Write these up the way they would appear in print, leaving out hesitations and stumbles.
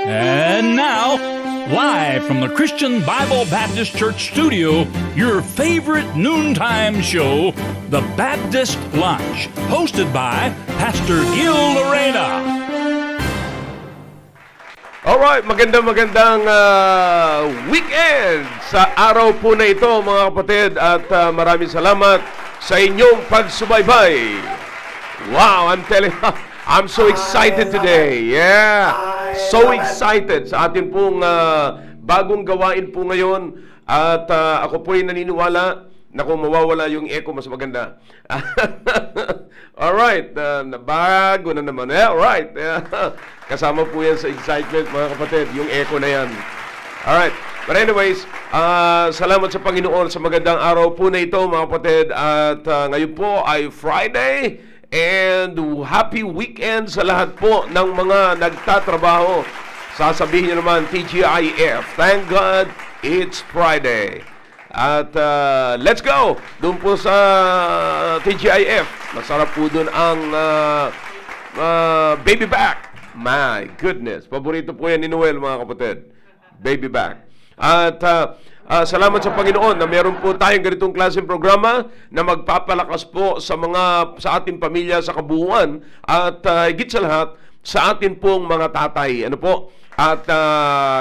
And now, live from the Christian Bible Baptist Church studio, your favorite noontime show, The Baptist Lunch, hosted by Pastor Gil Lorena. Alright, magandang weekend sa araw po na ito mga kapatid at maraming salamat sa inyong pagsubaybay. Wow, I'm telling you, I'm so excited today. Yeah, so excited sa atin pong bagong gawain po ngayon at ako po ay naniniwala na kung mawawala yung echo, mas maganda. Alright, bago na naman. Yeah, alright. Kasama po yan sa excitement mga kapatid, yung echo na yan. Alright, but anyways, salamat sa Panginoon sa magandang araw po na ito mga kapatid. At ngayon po ay Friday and happy weekend sa lahat po ng mga nagtatrabaho. Sasabihin nyo naman, TGIF. Thank God, it's Friday. At let's go! Doon po sa TGIF. Masarap po doon ang baby back. My goodness. Paborito po yan ni Noel, mga kapatid. Baby back. At salamat sa Panginoon na meron po tayong ganitong klaseng programa na magpapalakas po sa ating pamilya sa kabuuan at higit sa lahat sa atin pong mga tatay. Ano po? At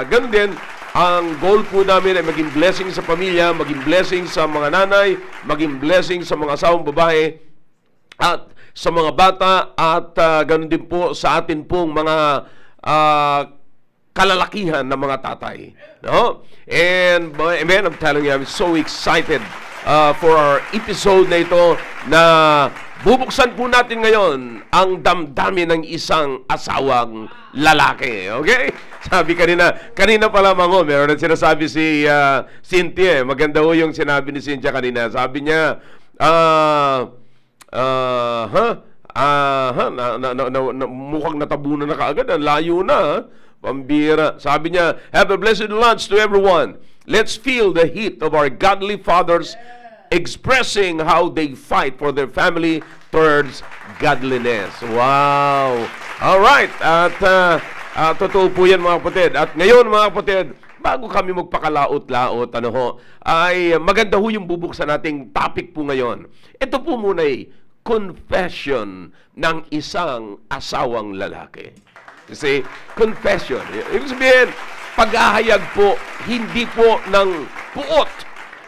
ganun din, ang goal po namin ay maging blessing sa pamilya, maging blessing sa mga nanay, maging blessing sa mga asawang babae at sa mga bata at ganun din po sa atin pong mga kalalakihan ng mga tatay. No? And man, I'm telling you, I'm so excited for our episode na ito na bubuksan po natin ngayon ang damdamin ng isang asawang lalaki. Okay? Sabi kanina pa lamang meron na sinasabi si Cynthia. Maganda ho yung sinabi ni Cynthia kanina. Sabi niya, mukhang natabunan na kaagad. Ang layo na, pambira. Sabi niya, have a blessed lunch to everyone. Let's feel the heat of our godly fathers expressing how they fight for their family towards godliness. Wow! Alright, at totoo po yan mga kapatid. At ngayon mga kapatid, bago kami magpakalaot-laot, ay maganda ho yung bubuksan nating topic po ngayon. Ito po muna ay confession ng isang asawang lalaki. You see, confession. Ibig sabihin, paghahayag po, hindi po ng puot,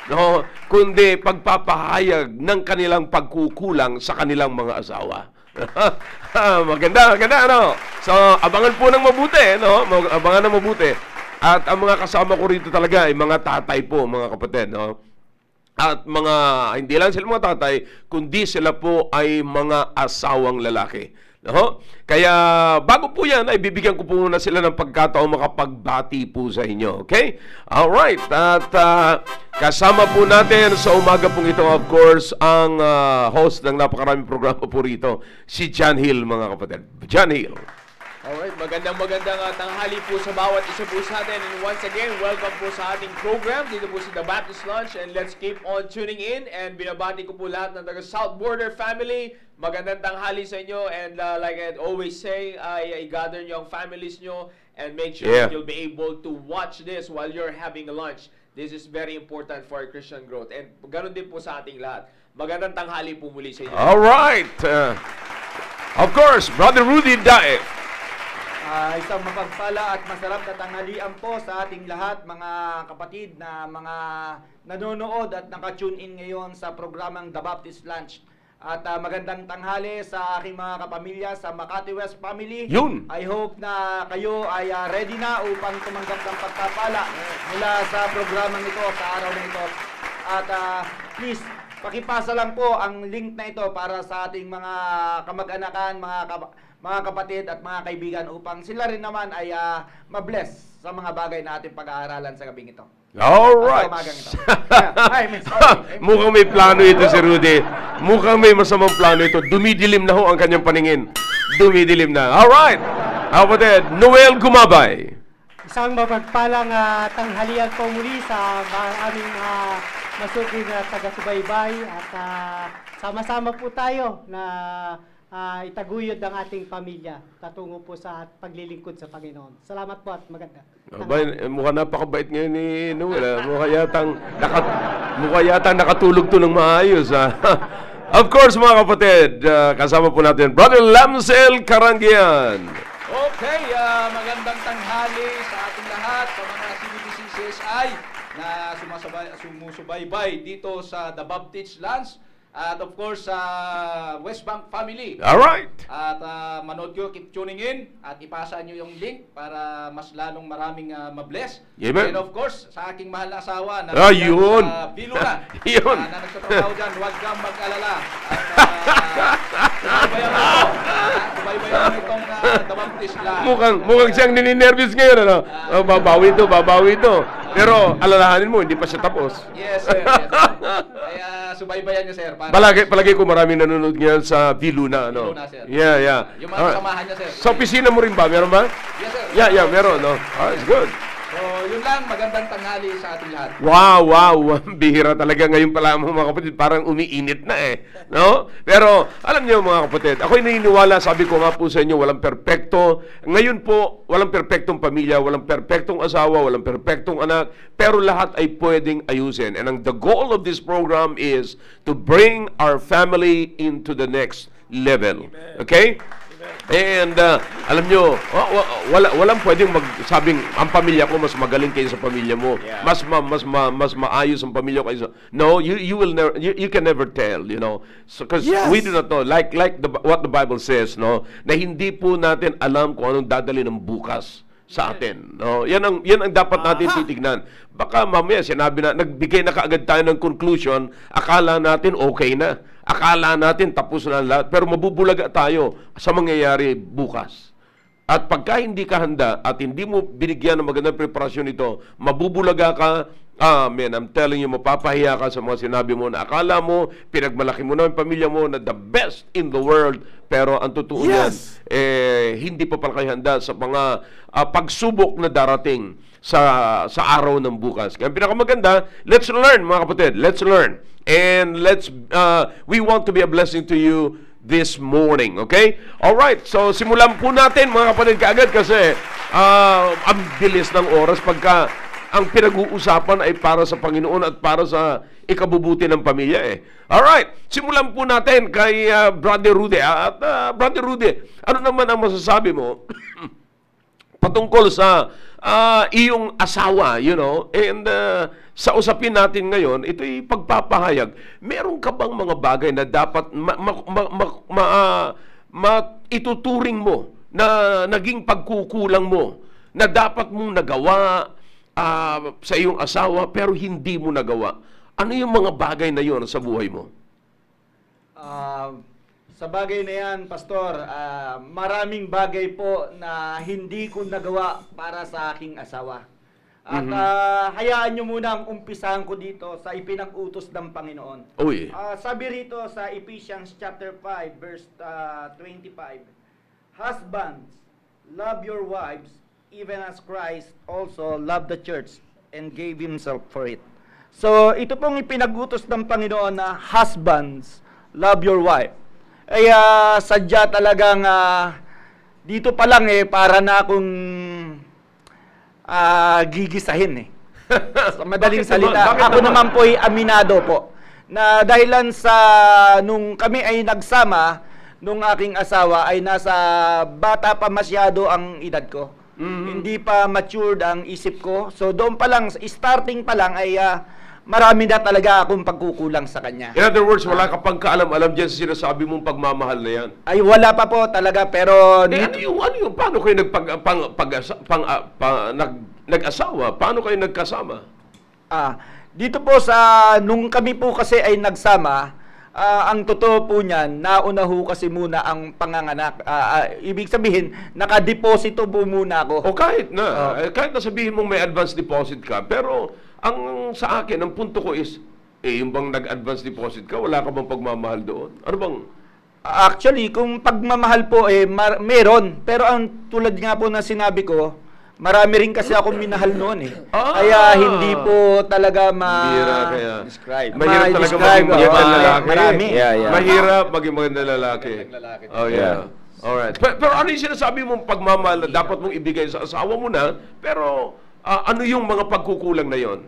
no? Kundi pagpapahayag ng kanilang pagkukulang sa kanilang mga asawa. Maganda, ano? So, abangan po ng mabuti, no? Abangan ng mabuti. At ang mga kasama ko rito talaga ay mga tatay po, mga kapatid, no? At hindi lang sila mga tatay, kundi sila po ay mga asawang lalaki. No? Kaya bago po yan, ay bibigyan ko po muna sila ng pagkataon makapagbati po sa inyo. Okay? Alright. At kasama po natin sa umaga pong ito, of course, ang host ng napakaraming programa po rito, si John Hill, mga kapatid. John Hill. Alright, magandang tanghali po sa bawat isa po sa atin. And once again, welcome po sa ating program. Dito po sa The Baptist Lunch. And let's keep on tuning in. And binabati ko po lahat ng taga South Border family. Magandang tanghali sa inyo. And like I always say, I gather nyo ang families nyo. And make sure that you'll be able to watch this while you're having a lunch. This is very important for our Christian growth. And ganoon din po sa ating lahat. Magandang tanghali po muli sa inyo. Alright. Of course, Brother Rudy Dae. Isang mapagpala at masarap na tanghalian po sa ating lahat, mga kapatid na mga nanonood at naka-tune in ngayon sa programang The Baptist Lunch. At magandang tanghali sa aking mga kapamilya sa Makati West family. Yun! I hope na kayo ay ready na upang tumanggap ng pagpapala mula sa programang ito, sa araw na ito. At please, pakipasa lang po ang link na ito para sa ating mga kamag-anakan, mga kapatid at mga kaibigan upang sila rin naman ay mabless sa mga bagay na ating pag-aaralan sa gabing ito. Alright. Mukhang may plano ito si Rudy. Mukhang may masamang plano ito. Dumidilim na ho ang kanyang paningin. Dumidilim na. Alright. Kapatid, Noel Gumabay. Isang mapagpalang tanghalian po muli sa aming masuki na taga-subaybay at sama-sama po tayo na itaguyod ang ating pamilya patungo po sa paglilingkod sa Panginoon. Salamat po at maganda. Mukhang napakabait ngayon ni Noel. Mukha yatang nakatulog to ng maayos. Of course, mga kapatid, kasama po natin Brother Lamsel Karangian. Okay, magandang tanghali sa ating lahat, sa mga CBBC CSI na sumusubaybay dito sa The Baptist Lands at of course sa West Bank family. All right. At manood nyo, keep tuning in at ipasa nyo yung link para mas lalong maraming mabless. Amen. And of course, sa aking mahal na asawa na Yun. sa Viluna, Yun. na nagtatrabaho dyan, huwag kang mag-alala. At subaybayan mo itong The Baptist Lands. Mukhang siyang nininervous ngayon, ano? Babawi to. Pero alalahanin mo, hindi pa siya tapos. Yes, sir. Yes, sir. Kaya subaybayan niyo, sir. Para Palagi ko maraming nanonood ngayon sa Viluna, ano? Viluna, sir. Yeah. Yung mga kasamahan niya, sir. Sa opisina mo rin ba? Meron ba? Yes, sir. Yeah, meron, no? It's good. So, yun lang. Magandang tanghali sa ating lahat. Wow. Bihira talaga ngayon pala mga kapatid. Parang umiinit na no? Pero, alam niyo mga kapatid, ako'y naniniwala, sabi ko nga po sa inyo, walang perpekto. Ngayon po, walang perpektong pamilya, walang perpektong asawa, walang perpektong anak, pero lahat ay pwedeng ayusin. And the goal of this program is to bring our family into the next level. Okay? And alam nyo, walang pwedeng magsabing ang pamilya ko mas magaling kaysa sa pamilya mo. Yeah. Mas maayos ang pamilya ko kaysa. No, you will never you can never tell, you know. So because we do not know like what the Bible says, no, na hindi po natin alam kung anong dadali ng bukas sa atin. No, yan ang dapat natin titignan. Baka mamaya sinabi na nagbigay na kaagad tayo ng conclusion, akala natin okay na. Akala natin tapos na lahat, pero mabubulaga tayo sa mangyayari bukas. At pagka hindi ka handa at hindi mo binigyan ng magandang preparasyon ito, mabubulaga ka. Amen. I'm telling you, mapapahiya ka sa mga sinabi mo na akala mo, pinagmalaki mo na ang pamilya mo na the best in the world, pero ang totoo niyan, hindi pa pala kayo handa sa mga pagsubok na darating sa araw ng bukas. Kaya pinakamaganda, let's learn mga kapatid, let's learn. And we want to be a blessing to you this morning, okay? Alright, so simulan po natin mga kapatid kaagad kasi ang bilis ng oras pagka ang pinag-uusapan ay para sa Panginoon at para sa ikabubuti ng pamilya Alright, simulan po natin kay Brother Rudy. At Brother Rudy, ano naman ang masasabi mo patungkol sa iyong asawa, you know, and sa usapin natin ngayon, ito'y pagpapahayag. Meron ka bang mga bagay na dapat ituturing mo na naging pagkukulang mo na dapat mong nagawa sa iyong asawa pero hindi mo nagawa? Ano yung mga bagay na yon sa buhay mo? Sa bagay na yan, Pastor, maraming bagay po na hindi ko nagawa para sa aking asawa. At hayaan nyo muna ang umpisahan ko dito sa ipinag-utos ng Panginoon. Uy. Sabi rito sa Ephesians chapter 5, verse 25, Husbands, love your wives, even as Christ also loved the church and gave himself for it. So, ito pong ipinag-utos ng Panginoon na husbands, love your wife. Ay sadya talagang dito pa lang para na akong gigisahin Sa madaling salita, ako naman po ay aminado po na dahilan sa nung kami ay nagsama nung aking asawa ay nasa bata pa masyado ang edad ko. Hindi pa matured ang isip ko. So doon pa lang, starting pa lang ay marami na talaga akong pagkukulang sa kanya. In other words, wala ka pang kaalam-alam dyan sa sinasabi mong pagmamahal na yan. Ay wala pa po talaga pero ano yung paano kayo nag-asawa? Paano kayo nagkasama? Dito po sa nung kami po kasi ay nagsama, ang totoo po niyan, nauna ho kasi muna ang panganganak. Ibig sabihin, nakadeposito po muna ako. O kahit na sabihin mong may advance deposit ka, pero ang sa akin, ang punto ko is, yung bang nag-advance deposit ka, wala ka bang pagmamahal doon? Ano bang? Actually, kung pagmamahal po, meron. Pero ang tulad nga po na sinabi ko, marami rin kasi akong minahal noon eh. Ah! Kaya hindi po talaga Bira kaya. Describe. Mahirap talaga ma-describe, maging magandang lalaki. marami. Mahirap maging magandang lalaki. Oh, yeah. Alright. Pero ano yung sinasabi mong pagmamahal na dapat mong ibigay sa asawa mo na, pero ano yung mga pagkukulang na yon?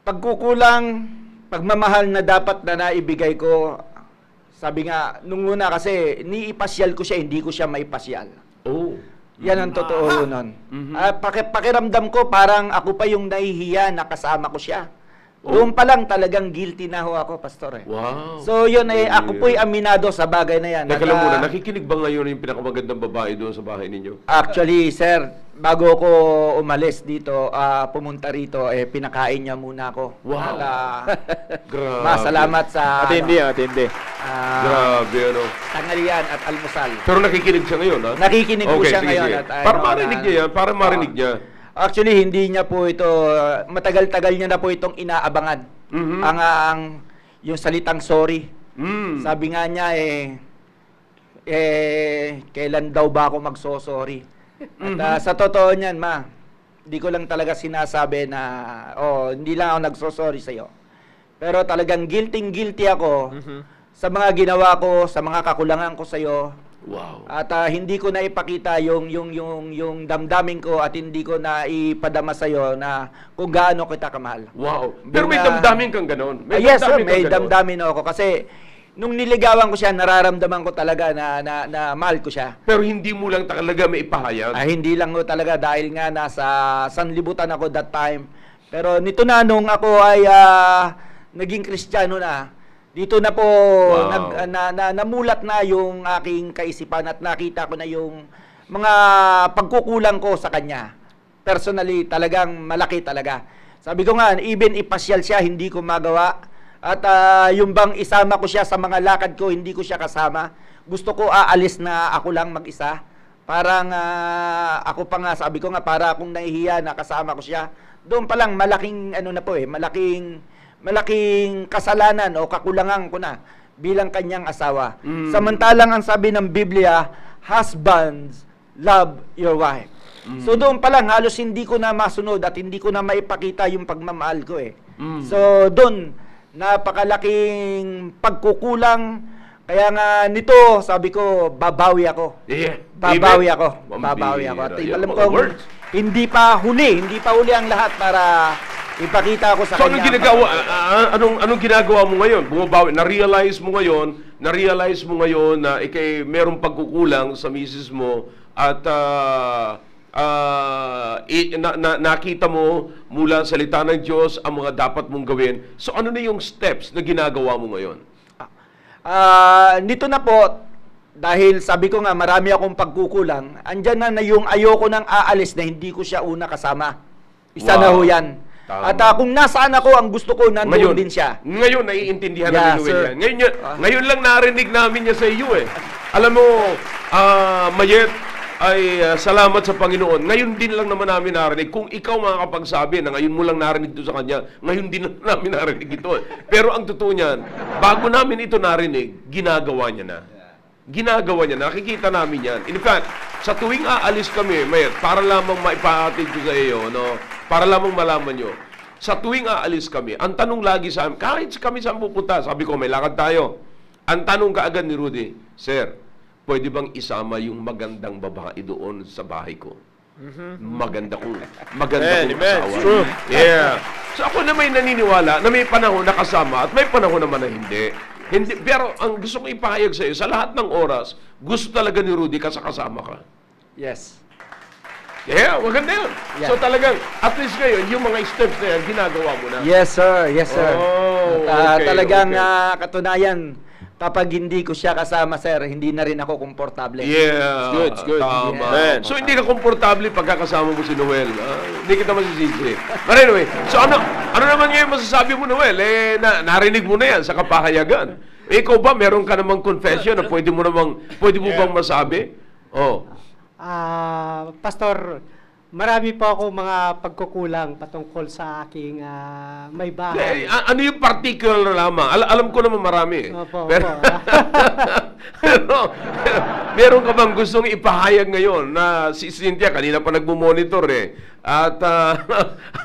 Pagkukulang, pagmamahal na dapat na naibigay ko, sabi nga, nung una kasi, niipasyal ko siya, hindi ko siya maipasyal. Oh. Yan ang totoo nun. Pakiramdam ko, parang ako pa yung nahihiya na kasama ko siya. Doon pa lang talagang guilty na ho ako, Pastor. Wow. So yun ako po'y aminado sa bagay na yan. Teka lang muna, nakikinig ba ngayon yung pinakamagandang babae doon sa bahay ninyo? Actually, sir, bago ko umalis dito, pumunta rito, pinakain niya muna ako. Wow. At, Grabe. salamat sa Atindi. Grabe, ano. tanghalian at almusal. Pero nakikinig siya ngayon, ha? Nakikinig po siya sige, ngayon. sige. At, Para marinig niya yan, para marinig niya. Actually, hindi niya po ito, matagal-tagal niya na po itong inaabangan. Yung salitang sorry. Mm. Sabi nga niya, kailan daw ba ako magsosorry? At sa totoo niyan, ma, hindi ko lang talaga sinasabi na, hindi lang ako nagsosorry sa'yo. Pero talagang guilty ako sa mga ginawa ko, sa mga kakulangan ko sa'yo. Wow. At hindi ko na ipakita yung damdamin ko at hindi ko na ipadama sa iyo na kung gaano kita kamahal. Wow. Pero may damdamin kang ganon. Yes, sir, damdamin may kang ganon. damdamin ako kasi nung niligawan ko siya, nararamdaman ko talaga na mahal ko siya. Pero hindi mo lang talaga may ipahayag. Hindi lang ko talaga dahil nga nasa sanlibutan ako that time. Pero nito na nung ako ay naging Kristiyano na, dito na po namulat na yung aking kaisipan at nakita ko na yung mga pagkukulang ko sa kanya. Personally, talagang malaki talaga. Sabi ko nga, even ipasyal siya, hindi ko magawa. At yung bang isama ko siya sa mga lakad ko, hindi ko siya kasama. Gusto ko aalis na ako lang mag-isa. Parang ako pa nga, sabi ko nga, para akong nahihiya na kasama ko siya. Doon pa lang, malaking malaking kasalanan o kakulangan ko na bilang kanyang asawa. Samantalang ang sabi ng Biblia, husbands, love your wife. So doon pa lang halos hindi ko na masunod at hindi ko na maipakita yung pagmamahal ko eh. So doon, napakalaking pagkukulang. Kaya nga nito, sabi ko, babawi ako. Yeah. Babawi Even? ako. Pambira. Babawi ako. At Yan, alam mga ko, words. hindi pa huli ang lahat para ipakita ko sa So kanya. anong ginagawa? Anong ginagawa mo ngayon? Bumabawi. Na-realize mo ngayon na merong pagkukulang sa misis mo at nakita mo mula sa salita ng Diyos ang mga dapat mong gawin. So ano na yung steps na ginagawa mo ngayon? Nito na po, dahil sabi ko nga marami akong pagkukulang, andyan na yung ayoko nang aalis na hindi ko siya una kasama. Isa na ho yan. Tama. At kung nasaan ako, ang gusto ko, nandoon din siya. Ngayon, naiintindihan Yeah, namin Noel sir. yan. Ngayon lang narinig namin niya sa iyo eh. Alam mo, Mayet, ay salamat sa Panginoon. Ngayon din lang naman namin narinig. Kung ikaw makakapagsabi na ngayon mo lang narinig ito sa kanya, ngayon din namin narinig ito. Pero ang totoo niyan, bago namin ito narinig, ginagawa niya na. Ginagawa niya. Nakikita namin yan. In fact, sa tuwing aalis kami, Mayet, para lamang maipahatid ko sa iyo, no? Para lamang malaman nyo, sa tuwing aalis kami, ang tanong lagi sa amin, kahit kami saan pupunta, sabi ko, may lakad tayo. Ang tanong kaagad ni Rudy, Sir, pwede bang isama yung magandang babae doon sa bahay ko? Maganda kong asawa. True. Yeah. So ako na may naniniwala na may panahon na kasama at may panahon naman na hindi. Pero ang gusto kong ipahayag sa iyo, sa lahat ng oras, gusto talaga ni Rudy kasama ka. Yes. Yeah, maganda yun. Yeah. So talagang, at least ngayon, yung mga steps na yan, ginagawa mo na. Yes, sir. Yes, sir. Oh, At, okay, talagang okay. katunayan, kapag hindi ko siya kasama, sir, hindi na rin ako komportable. Yeah. It's good. Tama. Yeah. So hindi ka komportable pagkakasama mo si Noel. Hindi kita masisisi. But anyway, so ano naman ngayon masasabi mo, Noel? Narinig mo na yan sa kapahayagan. Ikaw ba, meron ka namang confession na pwede mo bang masabi? Oh. Pastor, marami po ako mga pagkukulang patungkol sa aking may bahay. Ano yung particular lamang? Alam ko naman marami. Opo, Pero, opo. pero, Meron ka bang gustong ipahayag ngayon na si Cynthia, kanina pa nagmo-monitor At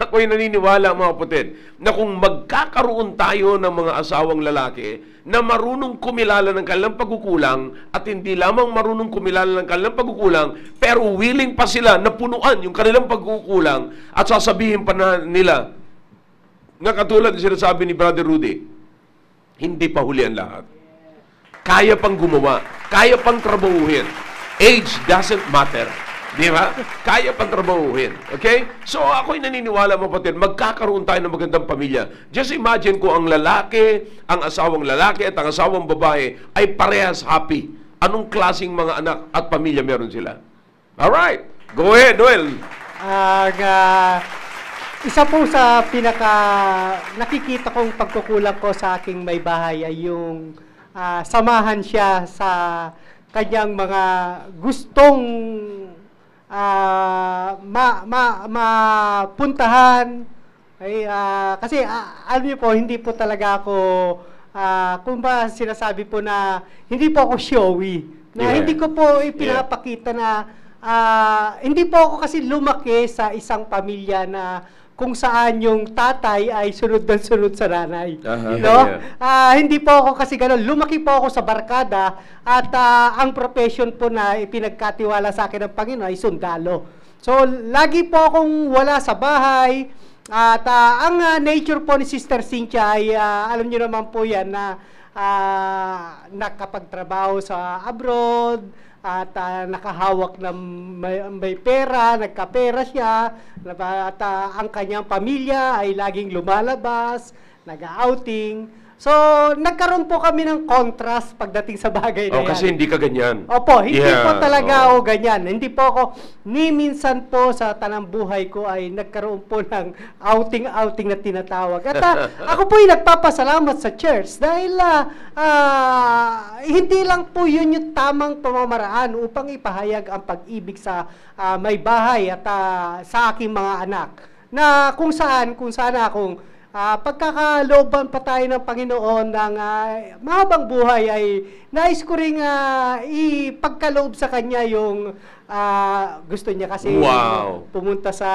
ako'y naniniwala mga kapatid, na kung magkakaroon tayo ng mga asawang lalaki na marunong kumilala ng kanilang pagkukulang at hindi lamang marunong kumilala ng kanilang pagkukulang, pero willing pa sila na punuan yung kanilang pagkukulang at sasabihin pa na nila, na katulad ng sinasabi ni Brother Rudy, hindi pa huli ang lahat. Kaya pang gumawa, kaya pang trabahuhin. Age doesn't matter. Di ba? Kaya pang trabahuhin. Okay? So ako'y naniniwala mga kapatid, magkakaroon tayo ng magandang pamilya. Just imagine ko ang lalaki, ang asawang lalaki at ang asawang babae ay parehas happy. Anong klaseng mga anak at pamilya meron sila? Alright. Go ahead, Noel. Isa po sa pinaka nakikita kong pagkukulang ko sa aking may bahay ay yung samahan siya sa kanyang mga gustong mapuntahan. Kasi alam niyo po, hindi po talaga ako, kung ba sinasabi po na hindi po ako showy. Na hindi ko po ipinapakita na hindi po ako kasi lumaki sa isang pamilya na kung saan yung tatay ay sunod ng sunod sa nanay. No? Hindi po ako kasi gano'n. Lumaki po ako sa barkada at ang profession po na ipinagkatiwala sa akin ng Panginoon ay sundalo. So, lagi po akong wala sa bahay at ang nature po ni Sister Cynthia ay alam niyo naman po yan na nakapagtrabaho sa abroad, at nakahawak ng may pera, nagkapera siya, at ang kanyang pamilya ay laging lumalabas, nag-outing. So, nagkaroon po kami ng contrast pagdating sa bagay na yan. Kasi hindi ka ganyan. Opo, hindi po talaga ako ganyan. Hindi po ako, ni minsan po sa tanang buhay ko ay nagkaroon po ng outing-outing na tinatawag. At ako po ay nagpapasalamat sa church dahil hindi lang po yun yung tamang pamamaraan upang ipahayag ang pag-ibig sa may bahay at sa aking mga anak. Na kung saan akong pagkakalooban pa tayo ng Panginoon ng mahabang buhay ay nais ko ring ipagkaloob sa Kanya yung gusto niya kasi pumunta sa,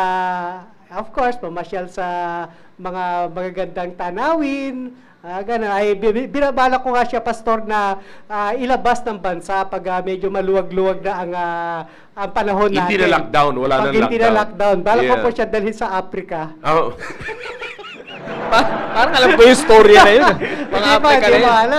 of course, pamasyal sa mga magagandang tanawin. Ganun, ay binabala ko nga siya, pastor, na ilabas ng bansa pag medyo maluwag-luwag na ang panahon natin. Hindi na lockdown, wala na lockdown. Hindi na lockdown. Bala ko po siya dalhin sa Africa. Oh. Parang alam ko yung story na yun. Mga Africa na yun.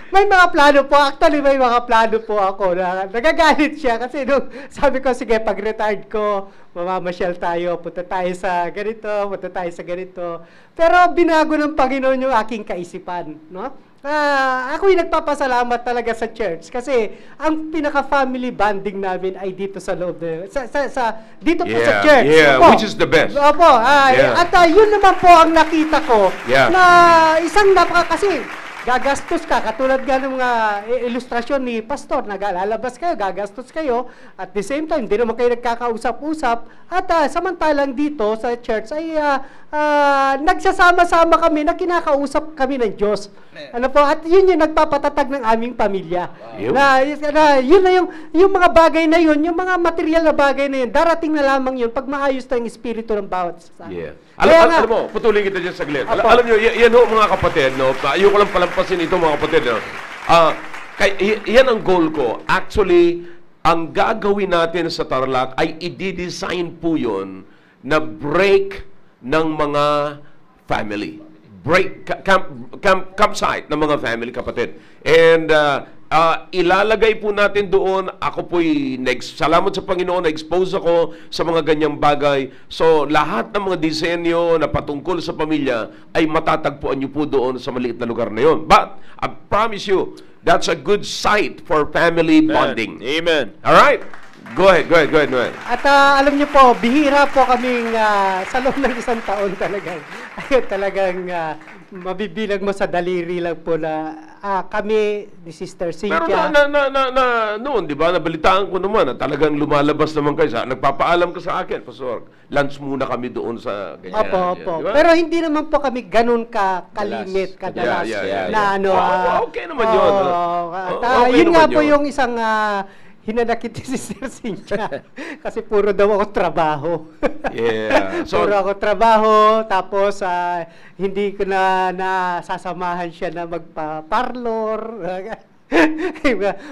May mga plano po. Actually, may mga plano po ako. Nagagalit siya kasi nung sabi ko, sige, pag retired ko, mamamasyal tayo, punta tayo sa ganito, punta tayo sa ganito. Pero binago ng Panginoon yung aking kaisipan. No? Ako'y nagpapasalamat talaga sa church kasi ang pinaka-family bonding namin ay dito sa loob dito po sa church. Opo. Which is the best. Opo. At yun naman po ang nakita ko na isang kasi gagastos ka, katulad nga ng mga ilustrasyon ni Pastor, lalabas kayo, gagastos kayo, at the same time, hindi naman kayo nagkakausap-usap, at samantalang dito sa church ay nagsasama-sama kami na kinakausap kami ng Diyos. Ano po, at yun yung nagpapatatag ng aming pamilya. Na yun na yung mga bagay na yun, yung mga material na bagay na yun, darating na lamang yun pag maayos na yung espiritu ng bawat isa. Alam mo, patuloy kita dyan saglit. Alam nyo, yan ho mga kapatid, no? Ayoko lang palampasin ito mga kapatid, no? Yan ang goal ko. Actually, ang gagawin natin sa Tarlac ay i-design po yun na break ng mga family. Break, campsite ng mga family, kapatid. And ilalagay po natin doon, ako po'y salamat sa Panginoon, na-expose ako sa mga ganyang bagay. So, lahat ng mga disenyo na patungkol sa pamilya ay matatagpuan nyo po doon sa maliit na lugar na yon. But, I promise you, that's a good site for family bonding. Amen. Alright? Go ahead, Noel. At alam niyo po, bihira po kaming sa loob ng isang taon talagang mabibilang mo sa daliri lang po na kami ni Sister Pero Cynthia. noon, di ba, nabalitaan ko naman na talagang lumalabas naman kayo. Nagpapaalam ka sa akin, Pastor, lunch muna kami doon sa ganyan. Opo. Di ba? Pero hindi naman po kami ganun kalimit, kadalas Yeah. na ano. Okay naman yun. Okay yun nga naman po yun. yung isang hinanakit ni Sister Cynthia. Kasi puro daw ako trabaho. Yeah. So, puro ako trabaho, tapos hindi ko na nasasamahan siya na magpa-parlor.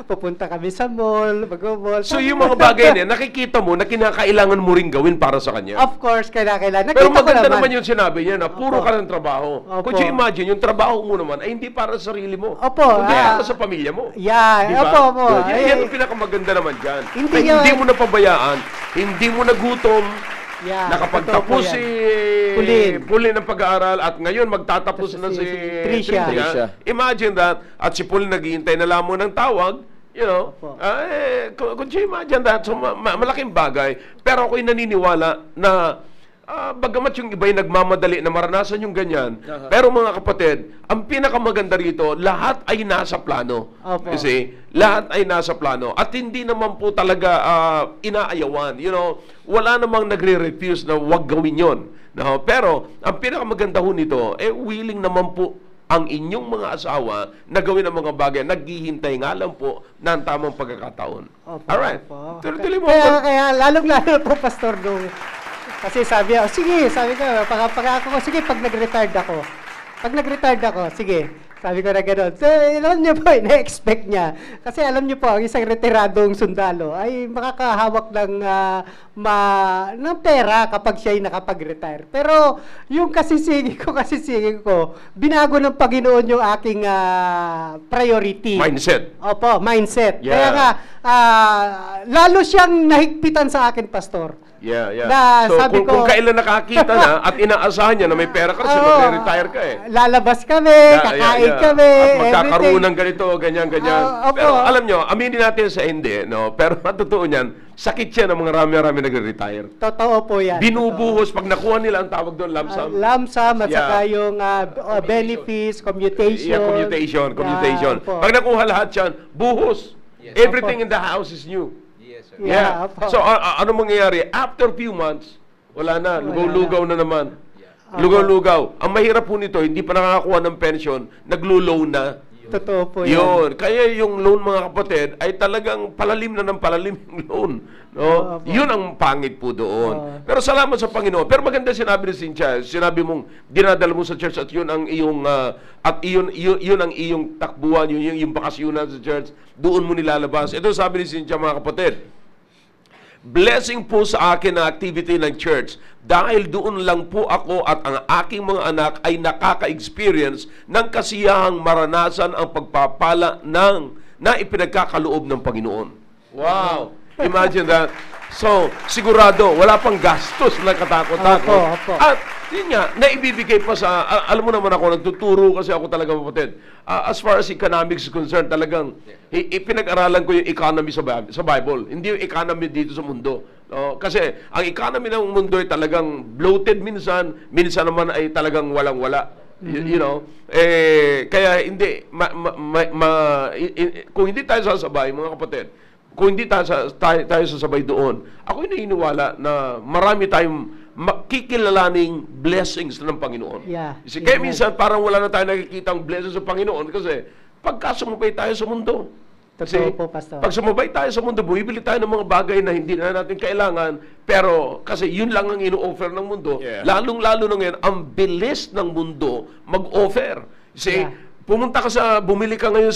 Pupunta kami sa mall, mag-mall. so yung mga bagay na yan, nakikita mo na kinakailangan mo rin gawin para sa kanya. Of course, kailangan. Pero Nakita ko maganda naman yung sinabi niya na puro Opo. ka ng trabaho. Opo. Could you imagine, yung trabaho mo naman ay hindi para sa sarili mo. Opo, Kundi para sa pamilya mo. Yeah, Di ba? opo. Yan ang pinakamaganda naman dyan. Hindi Na hindi yun. mo napabayaan, hindi mo nagutom, Yeah, nakapagtapos totoo po si yan. Pauline ng pag-aaral at ngayon magtatapos na si Tricia. Tricia. Imagine that. At si Pauline naghihintay na lamang ng tawag. You know, Opo. could you imagine that? So, malaking bagay. Pero ako'y naniniwala na bagamat yung iba'y nagmamadali na maranasan yung ganyan, pero mga kapatid, ang pinakamaganda rito, lahat ay nasa plano. Opo. Kasi lahat ay nasa plano. At hindi naman po talaga inaayawan. You know, wala namang nagre-refuse na wag gawin yon. No? Pero, ang pinakamaganda ho nito, willing naman po ang inyong mga asawa na gawin ang mga bagay. Naghihintay nga lang po ng tamang pagkakataon. Opo, Alright. opo. Tuloy-tuloy mo. Kaya lalong-lalo po, Pastor, nung kasi sabi ko, pag pag nag-retired ako, sige, sabi ko na gano'n. So, alam niyo po, ina-expect niya. Kasi alam niyo po, ang isang retiradong sundalo ay makakahawak ng pera kapag siya ay nakapag-retire. Pero yung kasisingin ko, binago ng Panginoon yung aking priority. Mindset. Opo, mindset. Yeah. Kaya nga, lalo siyang nahigpitan sa akin, Pastor. Yeah. Na So, sabi kung ko- kailan nakakita na at inaasahan niya na may pera ka, so Oo. magre-retire ka eh. Lalabas kami, kakain kami, At magkakaroon everything. ng ganito, ganyan. Opo. Pero alam nyo, aminin natin sa hindi, no? Pero ang totoo niyan, sakit yan ng mga rami-rami nagre-retire. Totoo po yan. Binubuhos, pag nakuha nila ang tawag doon, lump sum. Lump sum at Yeah. saka yung benefits, commutation. Yeah, commutation. Yeah, opo. Pag nakuha lahat yan, buhos. Yes. Everything in the house is new. Yes, sir. Yeah, opo. So, ano mangyayari? After few months, wala na. Lugaw-lugaw na naman. Lugaw-lugaw. Ang mahirap po nito, hindi pa nakakakuha ng pension, naglo-loan na. Totoo po yan. Yun. Kaya yung loan, mga kapatid, ay talagang palalim na ng palalim yung loan. No? Opo. Yun ang pangit po doon. Pero salamat sa Panginoon. Pero maganda sinabi ni Cynthia, sinabi mong dinadala mo sa church at yun ang iyong yun ang iyong takbuhan, yun yung bakasyonan sa church. Doon mo nilalabas. Ito sabi ni Cynthia, mga kapatid. Blessing po sa akin ang activity ng church dahil doon lang po ako at ang aking mga anak ay nakaka-experience ng kasiyahang maranasan ang pagpapala na ipinagkakaloob ng Panginoon. Wow! Imagine that. So, sigurado, wala pang gastos na katakot-takot. Opo. At yun nga, naibibigay pa sa, alam mo naman ako, nagtuturo kasi ako talaga, kapatid. As far as economics is concerned, talagang ipinag-aralan ko yung economy sa Bible. Hindi yung economy dito sa mundo. No? Kasi ang economy ng mundo ay talagang bloated minsan naman ay talagang walang-wala. You know? Kaya hindi, kung hindi tayo sasabay, mga kapatid, kung hindi tayo sasabay doon, ako'y naniniwala na marami tayong makikilalaning blessings ng Panginoon. Yeah. Kasi kaya Amen. minsan parang wala na tayo nakikitang blessings sa Panginoon kasi pagka sumabay tayo sa mundo. Totoo po, Pastor. Pag sumabay tayo sa mundo, bumibili tayo ng mga bagay na hindi na natin kailangan, pero kasi yun lang ang ino-offer ng mundo. Yeah. Lalong-lalo na ngayon, ang bilis ng mundo mag-offer. Kasi Yeah. bumili ka ngayon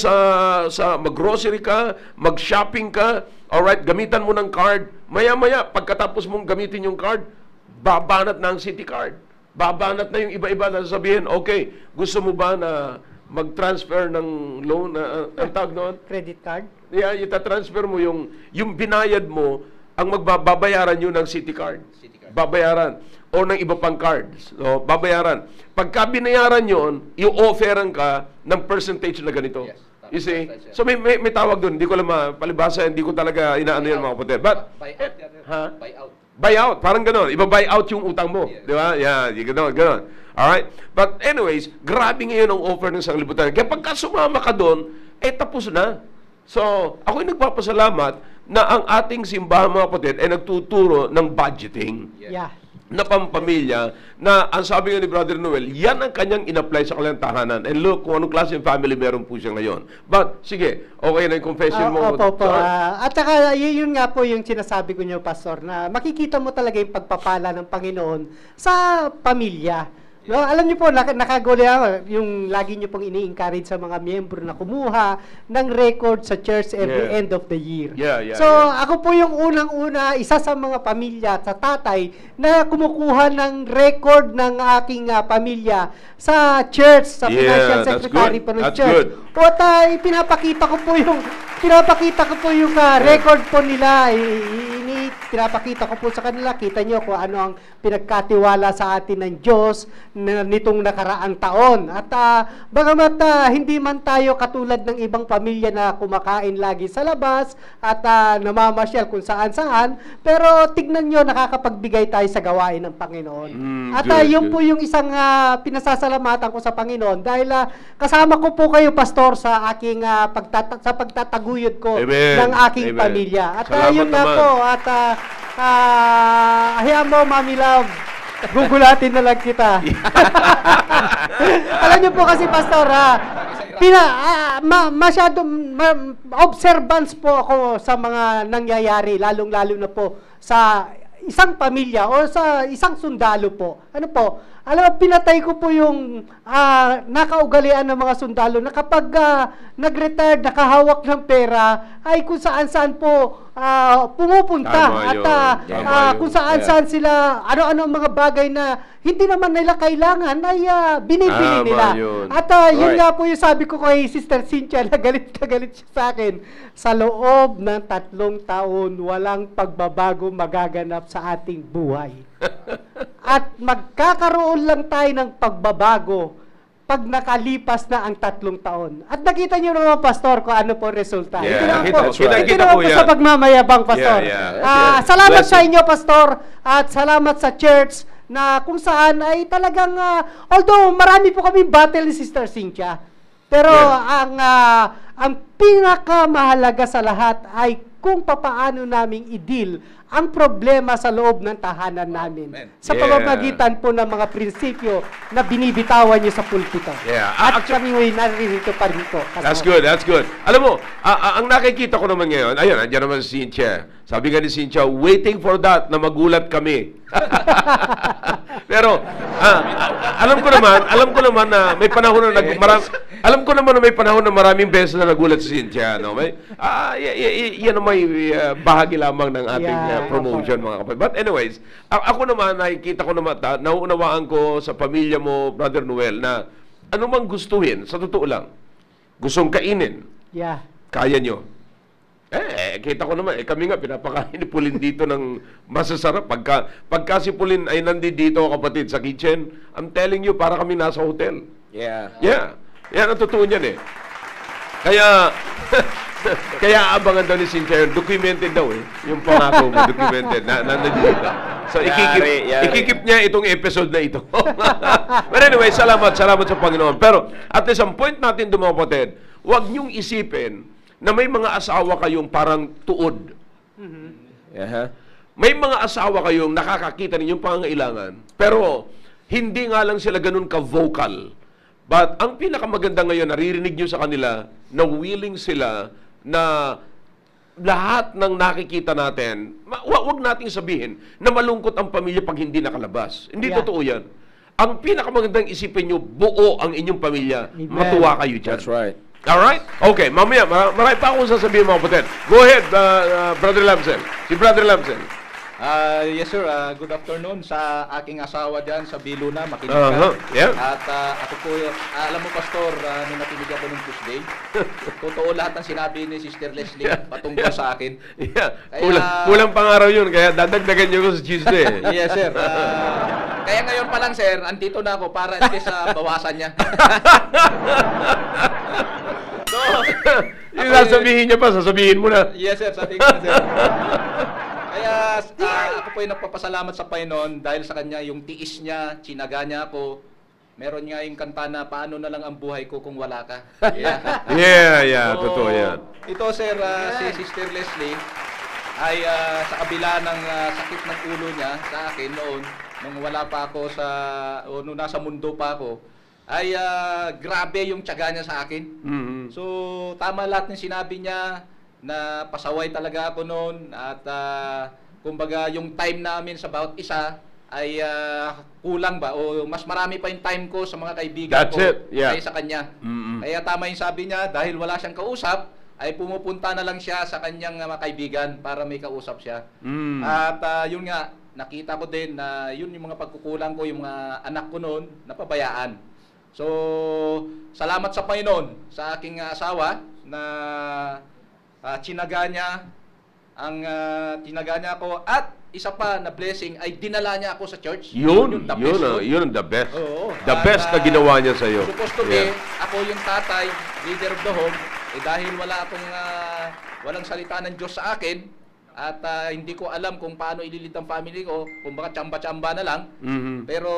sa mag-grocery ka, mag-shopping ka, alright, gamitan mo ng card. Maya-maya, pagkatapos mong gamitin yung card, babanat na ang city card. Babanat na yung iba-iba na sasabihin, okay, gusto mo ba na mag-transfer ng loan, ang tawag noon? Credit card? Yeah, ita-transfer mo yung binayad mo, ang magbabayaran yun ng city card. Babayaran. O ng iba pang cards. So, babayaran. Pagka binayaran yun, i-offeran ka ng percentage na ganito. Yes. You see? So may tawag doon. Hindi ko lang palibasa, hindi ko talaga inaano yan mga kapatid. But, Buyout. ha? Buyout. Buy out, parang gano'n. Iba-buy out yung utang mo. Di ba? Yeah, gano'n. Alright? But anyways, grabe ngayon ang offer ng sanglibutan. Kaya pagka sumama ka doon, tapos na. So, ako'y nagpapasalamat na ang ating simbahan, mga kapatid, ay nagtuturo ng budgeting Yeah. na pampamilya na ang sabi nga ni Brother Noel, yan ang kanyang in-apply sa kanilang tahanan. And look, kung anong klase ng family meron po siya ngayon. But, sige, okay na yung confession mo. Opo. Sorry. At saka, yun nga po yung sinasabi ko niyo, Pastor, na makikita mo talaga yung pagpapala ng Panginoon sa pamilya. No, alam niyo po, nakaguli ako, yung lagi niyo pong ini-encourage sa mga miyembro na kumuha ng record sa church every Yeah. end of the year. Yeah, So, yeah. ako po yung unang-una, isa sa mga pamilya, sa tatay, na kumukuha ng record ng aking pamilya sa church, sa Yeah, financial that's secretary good. po ng That's church. good. O pinapakita ko po yung record po nila. Pinapakita ko po sa kanila. Kita nyo kung ano ang pinagkatiwala sa atin ng Diyos nitong nakaraang taon. At bagamat hindi man tayo katulad ng ibang pamilya na kumakain lagi sa labas at namamasyal kung saan-saan, pero tignan nyo, nakakapagbigay tayo sa gawain ng Panginoon. At Good, yun good. po yung isang pinasasalamatan ko sa Panginoon dahil kasama ko po kayo, Pastor, sa aking sa pagtataguyod ko Amen. ng aking Amen. pamilya. At Salamat yun nga naman. po, at hayaan mo, Mami Love, gugulatin na lang kita. Alam niyo po kasi, Pastor, observance po ako sa mga nangyayari, lalong-lalo na po sa isang pamilya o sa isang sundalo po. Ano po? Alam mo, pinatay ko po yung nakaugalian ng mga sundalo na kapag nag-retired, nakahawak ng pera, ay kung saan-saan po pumupunta. Tama At yun. Tama kung yun. saan-saan sila, ano-ano ang mga bagay na hindi naman nila kailangan, ay binibili Tama nila. yun. At yun Right. nga po yung sabi ko kay Sister Cynthia, na galit siya sa akin. Sa loob ng 3 taon, walang pagbabago magaganap sa ating buhay. At magkakaroon lang tayo ng pagbabago pag nakalipas na ang 3 taon. At nakita niyo naman, Pastor, kung ano po resulta. Yeah, Hindi naman kita- po, kita- hindi kita naman po po yan. sa pagmamayabang, Pastor. Yeah. Salamat sa Blessing. inyo, Pastor, at salamat sa church na kung saan ay talagang, although marami po kami battle ni Sister Cynthia, pero ang pinakamahalaga sa lahat ay kung papaano naming i-deal ang problema sa loob ng tahanan namin. Amen. Sa Yeah. pamamagitan po ng mga prinsipyo na binibitawan niyo sa pulpito. Yeah. At Actually- kami naririto pa rin po. That's good, that's good. Alam mo, ang nakikita ko naman ngayon, ayun, andyan naman si Cynthia. Sabi nga ni Cynthia, waiting for that na magulat kami. Pero, alam ko naman na may panahon na alam ko naman na may panahon na maraming beses na nagulat si Cynthia, no? Yan ang may bahagi lamang ng ating Yeah. promotion, mga kapatid. But anyways, ako naman, nakikita ko naman, nauunawaan ko sa pamilya mo, Brother Noel, na anumang gustuhin, sa totoo lang, gustong kainin, Yeah. kaya nyo. Kita ko naman, kami nga, pinapakain ni Pauline dito ng masasarap. Pagka si Pauline ay nandito, kapatid, sa kitchen, I'm telling you, para kami nasa hotel. Yeah. Yeah. Yan ang totoo niyan eh. Kaya, kaya abangan daw ni Cynthia, documented daw eh. Yung pangako mo, documented. Nandito. So, Yari. ikikip niya itong episode na ito. But anyway, salamat sa Panginoon. Pero, at least, ang point natin doon, mga kapatid, huwag niyong isipin na may mga asawa kayong parang tuod. Yeah. May mga asawa kayong nakakakita ninyong pangangailangan, pero hindi nga lang sila ganun ka-vocal. But ang pinakamaganda ngayon, naririnig nyo sa kanila na willing sila na lahat ng nakikita natin, wag nating sabihin na malungkot ang pamilya pag hindi nakalabas. Hindi Yeah. totoo yan. Ang pinakamagandang isipin nyo, buo ang inyong pamilya. Amen. Matuwa kayo dyan. That's right. Alright? Okay, mamaya, marami pa akong sasabihin, mga kapatid. Go ahead, Brother Lamsel. Si Brother Lamsel. Yes sir, good afternoon sa aking asawa diyan sa Biluna, makinig ka. Yeah. At ako po, alam mo Pastor, nung nakinig ako nung Tuesday, totoo lahat ng sinabi ni Sister Leslie patungkol sa akin. Yeah. Kaya- Kulang pangaraw yun, kaya dadagdagan nyo ko sa Tuesday. Yes sir. Kaya ngayon pa lang sir, andito na ako para at least bawasan niya. Yung sasabihin niya pa, sasabihin mo na. Yes sir, sabi ko na sir. Kaya ako po ay nagpapasalamat sa Panginoon dahil sa kanya yung tiis niya, tsinaga niya ako. Meron nga yung kanta na paano na lang ang buhay ko kung wala ka. Yeah. So, Totoo yan. Ito sir, si Sister Leslie ay sa kabila ng sakit ng ulo niya sa akin noon, nung wala pa ako o nung nasa mundo pa ako, ay grabe yung tiyaga niya sa akin. Mhm. So, tama lahat ng sinabi niya na pasaway talaga ako noon at kumbaga yung time namin sa bawat isa ay kulang ba o mas marami pa yung time ko sa mga kaibigan That's ko it, yeah. kaysa kanya. Mm-mm. Kaya tama yung sabi niya, dahil wala siyang kausap, ay pumupunta na lang siya sa kanyang mga kaibigan para may kausap siya. Mm. At yun nga, nakita ko din na yun yung mga pagkukulang ko, yung mga anak ko noon, napabayaan. So, salamat sa Panginoon sa aking asawa na tsinaga niya ako at isa pa na blessing ay dinala niya ako sa church. Yun the best yun. yun ang the best. Oo. The At, best na ginawa niya sa iyo. Supposed to be, ako yung tatay, leader of the home, dahil walang salita ng Diyos sa akin, at hindi ko alam kung paano ililid ang family ko, kung baka tsamba-tsamba na lang. Mhm. Pero,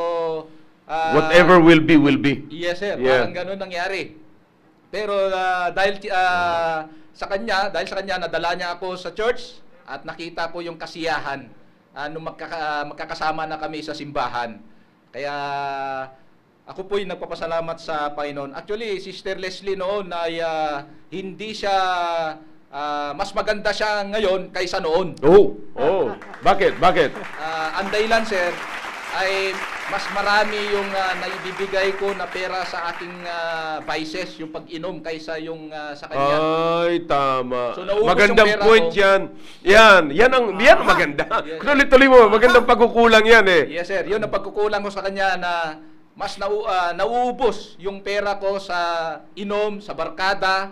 Whatever will be, will be. yes sir, Yeah. parang ganun nangyari. Pero dahil sa kanya, nadala niya ako sa church at nakita ko yung kasiyahan nung magkakasama na kami sa simbahan. Kaya ako po'y nagpapasalamat sa Panginoon. Actually, Sister Leslie noon ay hindi siya, mas maganda siya ngayon kaysa noon. Oh. Bakit? Ang dahilan, sir, ay mas marami yung naibibigay ko na pera sa aking vices, yung pag-inom, kaysa yung sa kanya. Ay, tama. So, naubos Magandang yung pera point ko. yan. Yan ang maganda. Yes, Tuloy-tuloy mo, magandang pagkukulang yan eh. Yes, sir. Yun ang pagkukulang ko sa kanya na mas nauubos yung pera ko sa inom, sa barkada,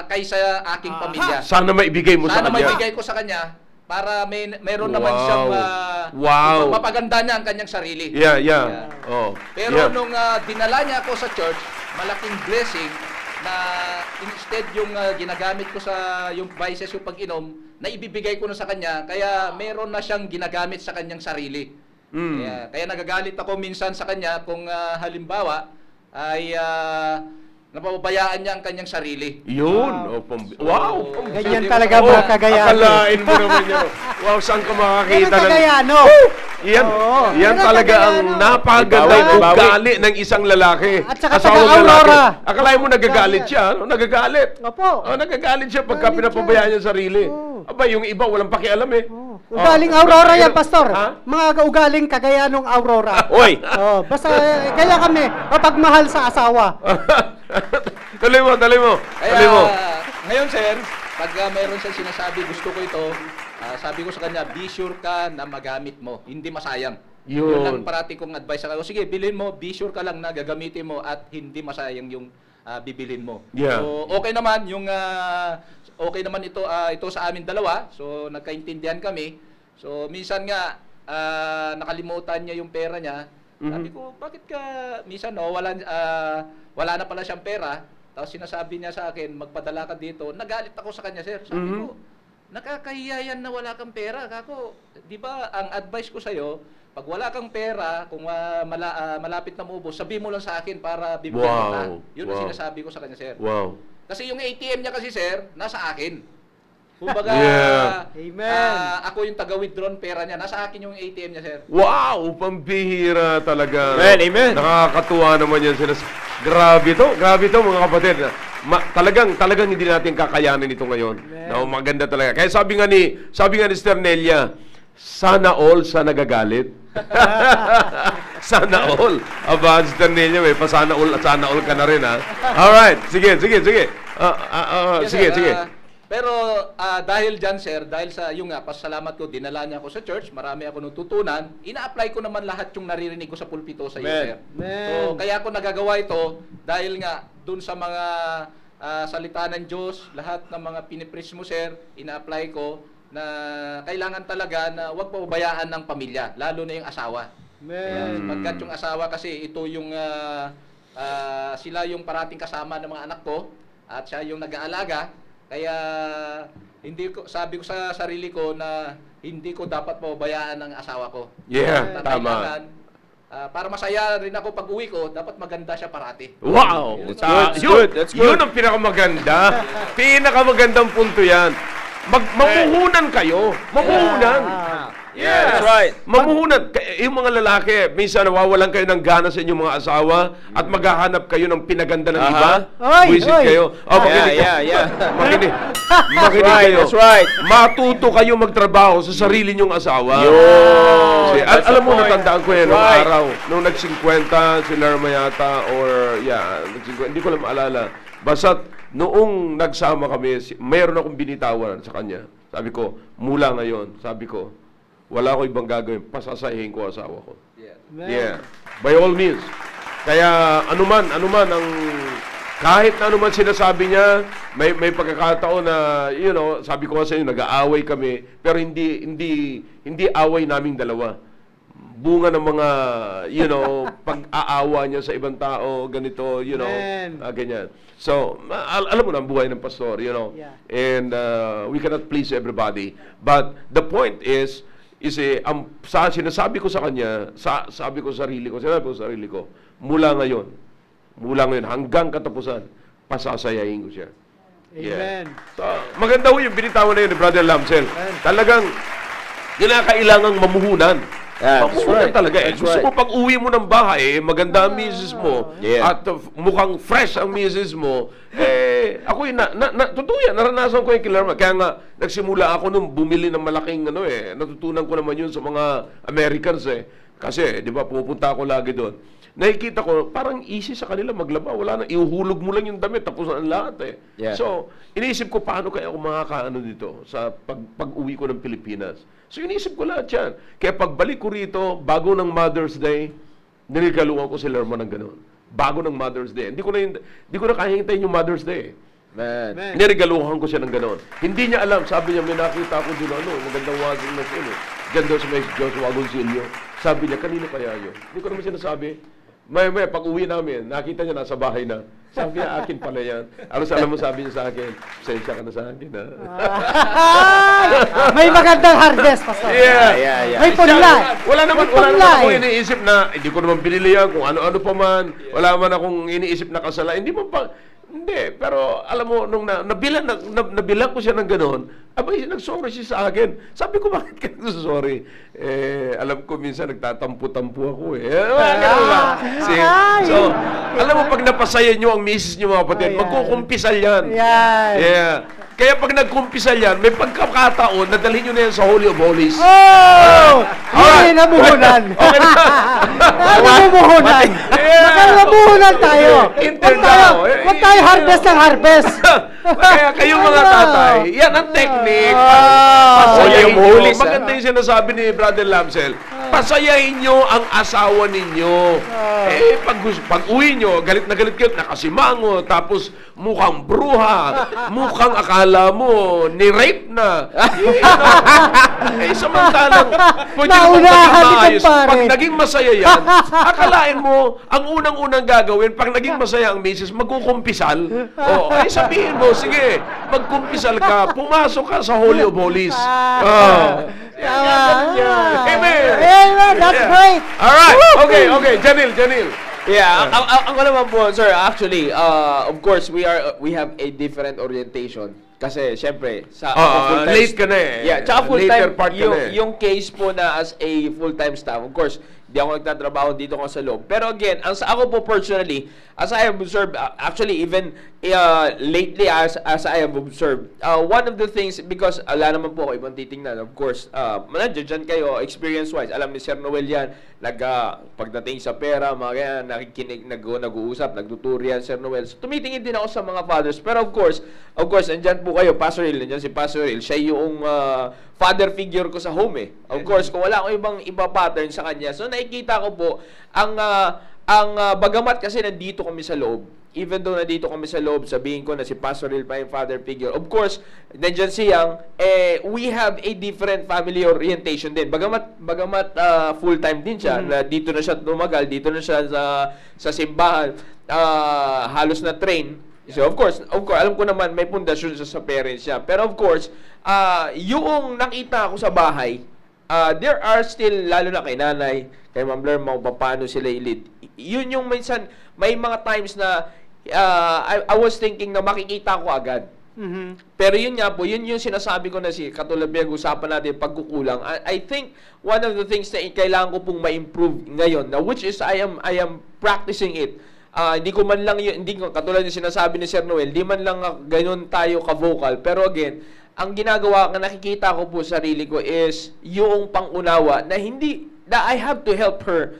kaysa aking pamilya. Sana maibigay mo sa Sana kanya. maibigay ko sa kanya para meron Wow. naman siyang Wow. mapaganda niya ang kanyang sarili. Yeah. Oh. Pero yeah. nung dinala niya ako sa church, malaking blessing na instead yung ginagamit ko sa yung vices, yung pag-inom, na ibibigay ko na sa kanya, kaya meron na siyang ginagamit sa kanyang sarili. Kaya nagagalit ako minsan sa kanya kung halimbawa ay napapabayaan niya ang kanyang sarili. Yun. Wow. Ganyan talaga mga kagayano. Akalain mo naman yun. Wow, saan ka makakita Yan ang kagayano. Yan, Oo. yan Yan ang talaga ang kagayano. napakagandang Ibawi. ugali ng isang lalaki. At saka Asawang taga-Aurora. lalaki. Akalain mo nagagalit siya, no? Nagagalit. Opo. Nagagalit siya pagka Galit pinapabayaan siya. niya sarili. Oo. Aba, yung iba walang pakialam eh. Ugaling Aurora yan, Pastor. Ha? Mga ugaling kagayanong Aurora. Oy! Basta kaya kami mapagmahal sa asawa. Tuloy mo. Kaya ngayon, sir, pag meron siya sinasabi, gusto ko ito, sabi ko sa kanya, be sure ka na magamit mo, hindi masayang. Yun. Yun ang parati kong advice sa kanya. Sige, bilhin mo, be sure ka lang na gagamitin mo at hindi masayang yung bibilin mo. Yeah. So, okay naman yung ito sa amin dalawa. So, nagkaintindihan kami. So, minsan nga nakalimutan niya yung pera niya. Sabi ko, bakit ka minsan wala na pala siyang pera. Tapos sinasabi niya sa akin, magpadala ka dito. Nagalit ako sa kanya, sir. Sabi ko, nakakahiya yan na wala kang pera. Kako, di ba, ang advice ko sa'yo, pag wala kang pera, kung malapit na maubos, sabi mo lang sa akin para bibigyan kita. Yun ang sinasabi ko sa kanya, sir. Wow. Kasi yung ATM niya kasi, sir, nasa akin. Kumbaga, Yeah. Amen. ako yung taga-withdraw pera niya. Nasa akin yung ATM niya, sir. Wow! Pambihira talaga. Amen. Nakakatuwa naman yan. Grabe to mga kapatid. Talagang hindi natin kakayanin ito ngayon. No, maganda talaga. Kaya sabi nga ni Sister Nelia, sana all sa nagagalit. Sana all. Aba, Sister Nelia, may pa sana all ka na rin, ha? Alright. Sige. Yes, Sige. sir. Pero dahil dyan, sir, dahil sa yung pasalamat ko, dinala niya ako sa church, marami ako natutunan, ina-apply ko naman lahat yung naririnig ko sa pulpito sa iyo, sir. So, kaya ako nagagawa ito dahil nga dun sa mga salita ng Diyos, lahat ng mga pinipreach mo, sir, ina-apply ko na kailangan talaga na huwag pababayaan ng pamilya, lalo na yung asawa. Pagkat yung asawa kasi ito yung sila yung parating kasama ng mga anak ko at siya yung nag-aalaga. Kaya sabi ko sa sarili ko na hindi ko dapat pababayaan ang asawa ko. Yeah, Na tama. kailangan, para masaya rin ako pag uwi ko, dapat maganda siya parati. Wow! That's good, that's good. Yun ang pinakamaganda. Pinakamagandang punto yan. Mamuhunan kayo. Mamuhunan. Yeah, that's right. Mamuhunan. Yung mga lalaki, minsan nawawalan kayo ng gana sa inyong mga asawa at maghahanap kayo ng pinaganda ng iba. Oy, Buisit oy. kayo. Oh, makinig. Yeah. Makinig. That's Makinig right, kayo. that's right. Matuto kayo magtrabaho sa sarili nyong asawa. Yun. Kasi, That's alam the mo, point. natandaan ko yan That's nung right. araw. Nung nag-50, si Lerma yata, or hindi ko lang maalala. Basta noong nagsama kami, mayroon akong binitawan sa kanya. Sabi ko, mula ngayon, sabi ko, wala ko ibang gagawin, pasasahihin ko asawa ko. Yeah. By all means. Kaya anuman ang kahit na anuman sinasabi niya, may pagkakataon na, sabi ko sa inyo, nag-aaway kami, pero hindi away naming dalawa. Bunga ng mga, pag-aawa niya sa ibang tao, ganito, Amen. ganyan. So, alam mo na ang buhay ng pastor, Yeah. And we cannot please everybody. But the point is sinasabi ko sa kanya, sinasabi ko sa sarili ko, mula ngayon, hanggang katapusan, pasasayahin ko siya. Amen. So, maganda ho yung binitawan na yun ni Brother Lamsel. Talagang, kinakailangang mamuhunan. Yeah, that's Mamuhunan right. talaga. That's Gusto right. mo pag uwi mo ng bahay, maganda ang misis mo, Yeah. at mukhang fresh ang misis mo, ako totoo yan, naranasan ko yung kilarma. Kaya nga, nagsimula ako nung bumili ng malaking, natutunan ko naman yun sa mga Americans Kasi, di ba, pupunta ako lagi doon. Nakikita ko, parang easy sa kanila maglaba. Wala na, ihuhulog mo lang yung damit, tapos ang lahat Yeah. So, iniisip ko, paano kaya ako makakaano dito sa pag-uwi ko ng Pilipinas? So, iniisip ko lahat yan. Kaya pagbalik ko rito, bago ng Mother's Day, niligaluhan ko si Lerma ng ganun. Bago ng Mother's Day. Hindi ko na kaya hintayin yung Mother's Day. Man. Nirigaluhan ko siya ng gano'n. Hindi niya alam. Sabi niya, may nakita ko din magandang washing machine Diyan daw sa may Joshua Agoncillo. Sabi niya, kanino kaya yun? Hindi ko naman sinasabi. May pag uwi namin, nakita niya nasa bahay na. Sabi niya, akin pala yan. Alam mo, sabi niya sa akin, pasensya ka na sa akin. May magandang harvest, Pastor. Yeah. May punla. Wala naman punla ako iniisip na, hindi ko naman binili yan, kung ano-ano pa man. Wala man akong iniisip na kasala. Hindi, pero alam mo, nung nabilang ko siya ng gano'n, abay, nagsorry siya sa akin. Sabi ko, bakit ka nagsorry? Alam ko, minsan nagtatampo-tampo ako Ganun ba? So, alam mo, pag napasaya nyo ang misis nyo, mga kapatid, magkukumpisal yan. Yan. Yeah. Kaya pag nagkumpisal yan, may pagkakataon, nadalhin nyo na yan sa Holy of Holies. Oh! Hindi nabuhunan. Okay na. Nabuhunan. Nabuhunan tayo. Huwag tayo harvest ng harvest. Kaya kayong mga tatay, yan ang technique. Holy Pasayahin of nyo. Holies, Maganda yung sinasabi ni Brother Lamsel. Pasayahin nyo ang asawa ninyo. Pag uwi nyo, galit na galit kayo, nakasimango, tapos mukhang bruha, mukhang akala mo, ni-rape na. Samantalang, pwede naman Naunahan maging ni maayos. kumpare. Pag naging masaya yan, akalain mo, ang unang-unang gagawin, pag naging masaya ang misis, magkukumpisal. Sabihin mo, sige, magkumpisal ka, pumasok ka sa Holy of Holies. Amen. Amen. That's great. Alright, okay. Janil. Yeah, ang naman po, sir, actually, of course, we have a different orientation. Kasi, syempre, sa full-time... late ka na Yeah, tsaka full-time, Later part ka na yung case po na as a full-time staff, of course, di ako nagtatrabaho dito ko sa loob. Pero again, ako po personally, as I have observed, actually, even lately, as I have observed, one of the things, because wala naman po ako ibang titingnan, of course, nandiyan kayo, experience-wise, alam ni Sir Noel yan, pagdating sa pera, mga ganyan, nakikinig, nag-uusap, nagtuturo yan, Sir Noel. So, tumitingin din ako sa mga fathers. Pero of course, nandyan po kayo, Pastor Hill, nandyan si Pastor Hill, siya yung father figure ko sa home Of course, kung wala akong iba pattern sa kanya, so nakikita ko po, ang bagamat kasi nandito kami sa loob, even though nandito kami sa loob, sabihin ko na si Pastor Hill pa yung father figure, of course, nandyan si Yang, we have a different family orientation din. Bagamat full-time din siya, na dito na siya tumagal, dito na siya sa simbahan, halos na train, So of course, alam ko naman may pundasyon sa parents niya. Pero of course, yung nakita ko sa bahay, there are still, lalo na kay nanay, kay Ma'am Lerma, paano sila i-lead. Yun yung minsan, may mga times na I was thinking na makikita ko agad. Pero yun nga po, yun yung sinasabi ko na katulad pinag-usapan natin, pagkukulang. I think one of the things na kailangan ko pong ma-improve ngayon, na which is I am practicing it. Hindi ko man lang yun, hindi ko, katulad yung sinasabi ni Sir Noel, hindi man lang ganun tayo ka-vocal. Pero again, ang ginagawa, nakikita ko po sa sarili ko is yung pangunawa na I have to help her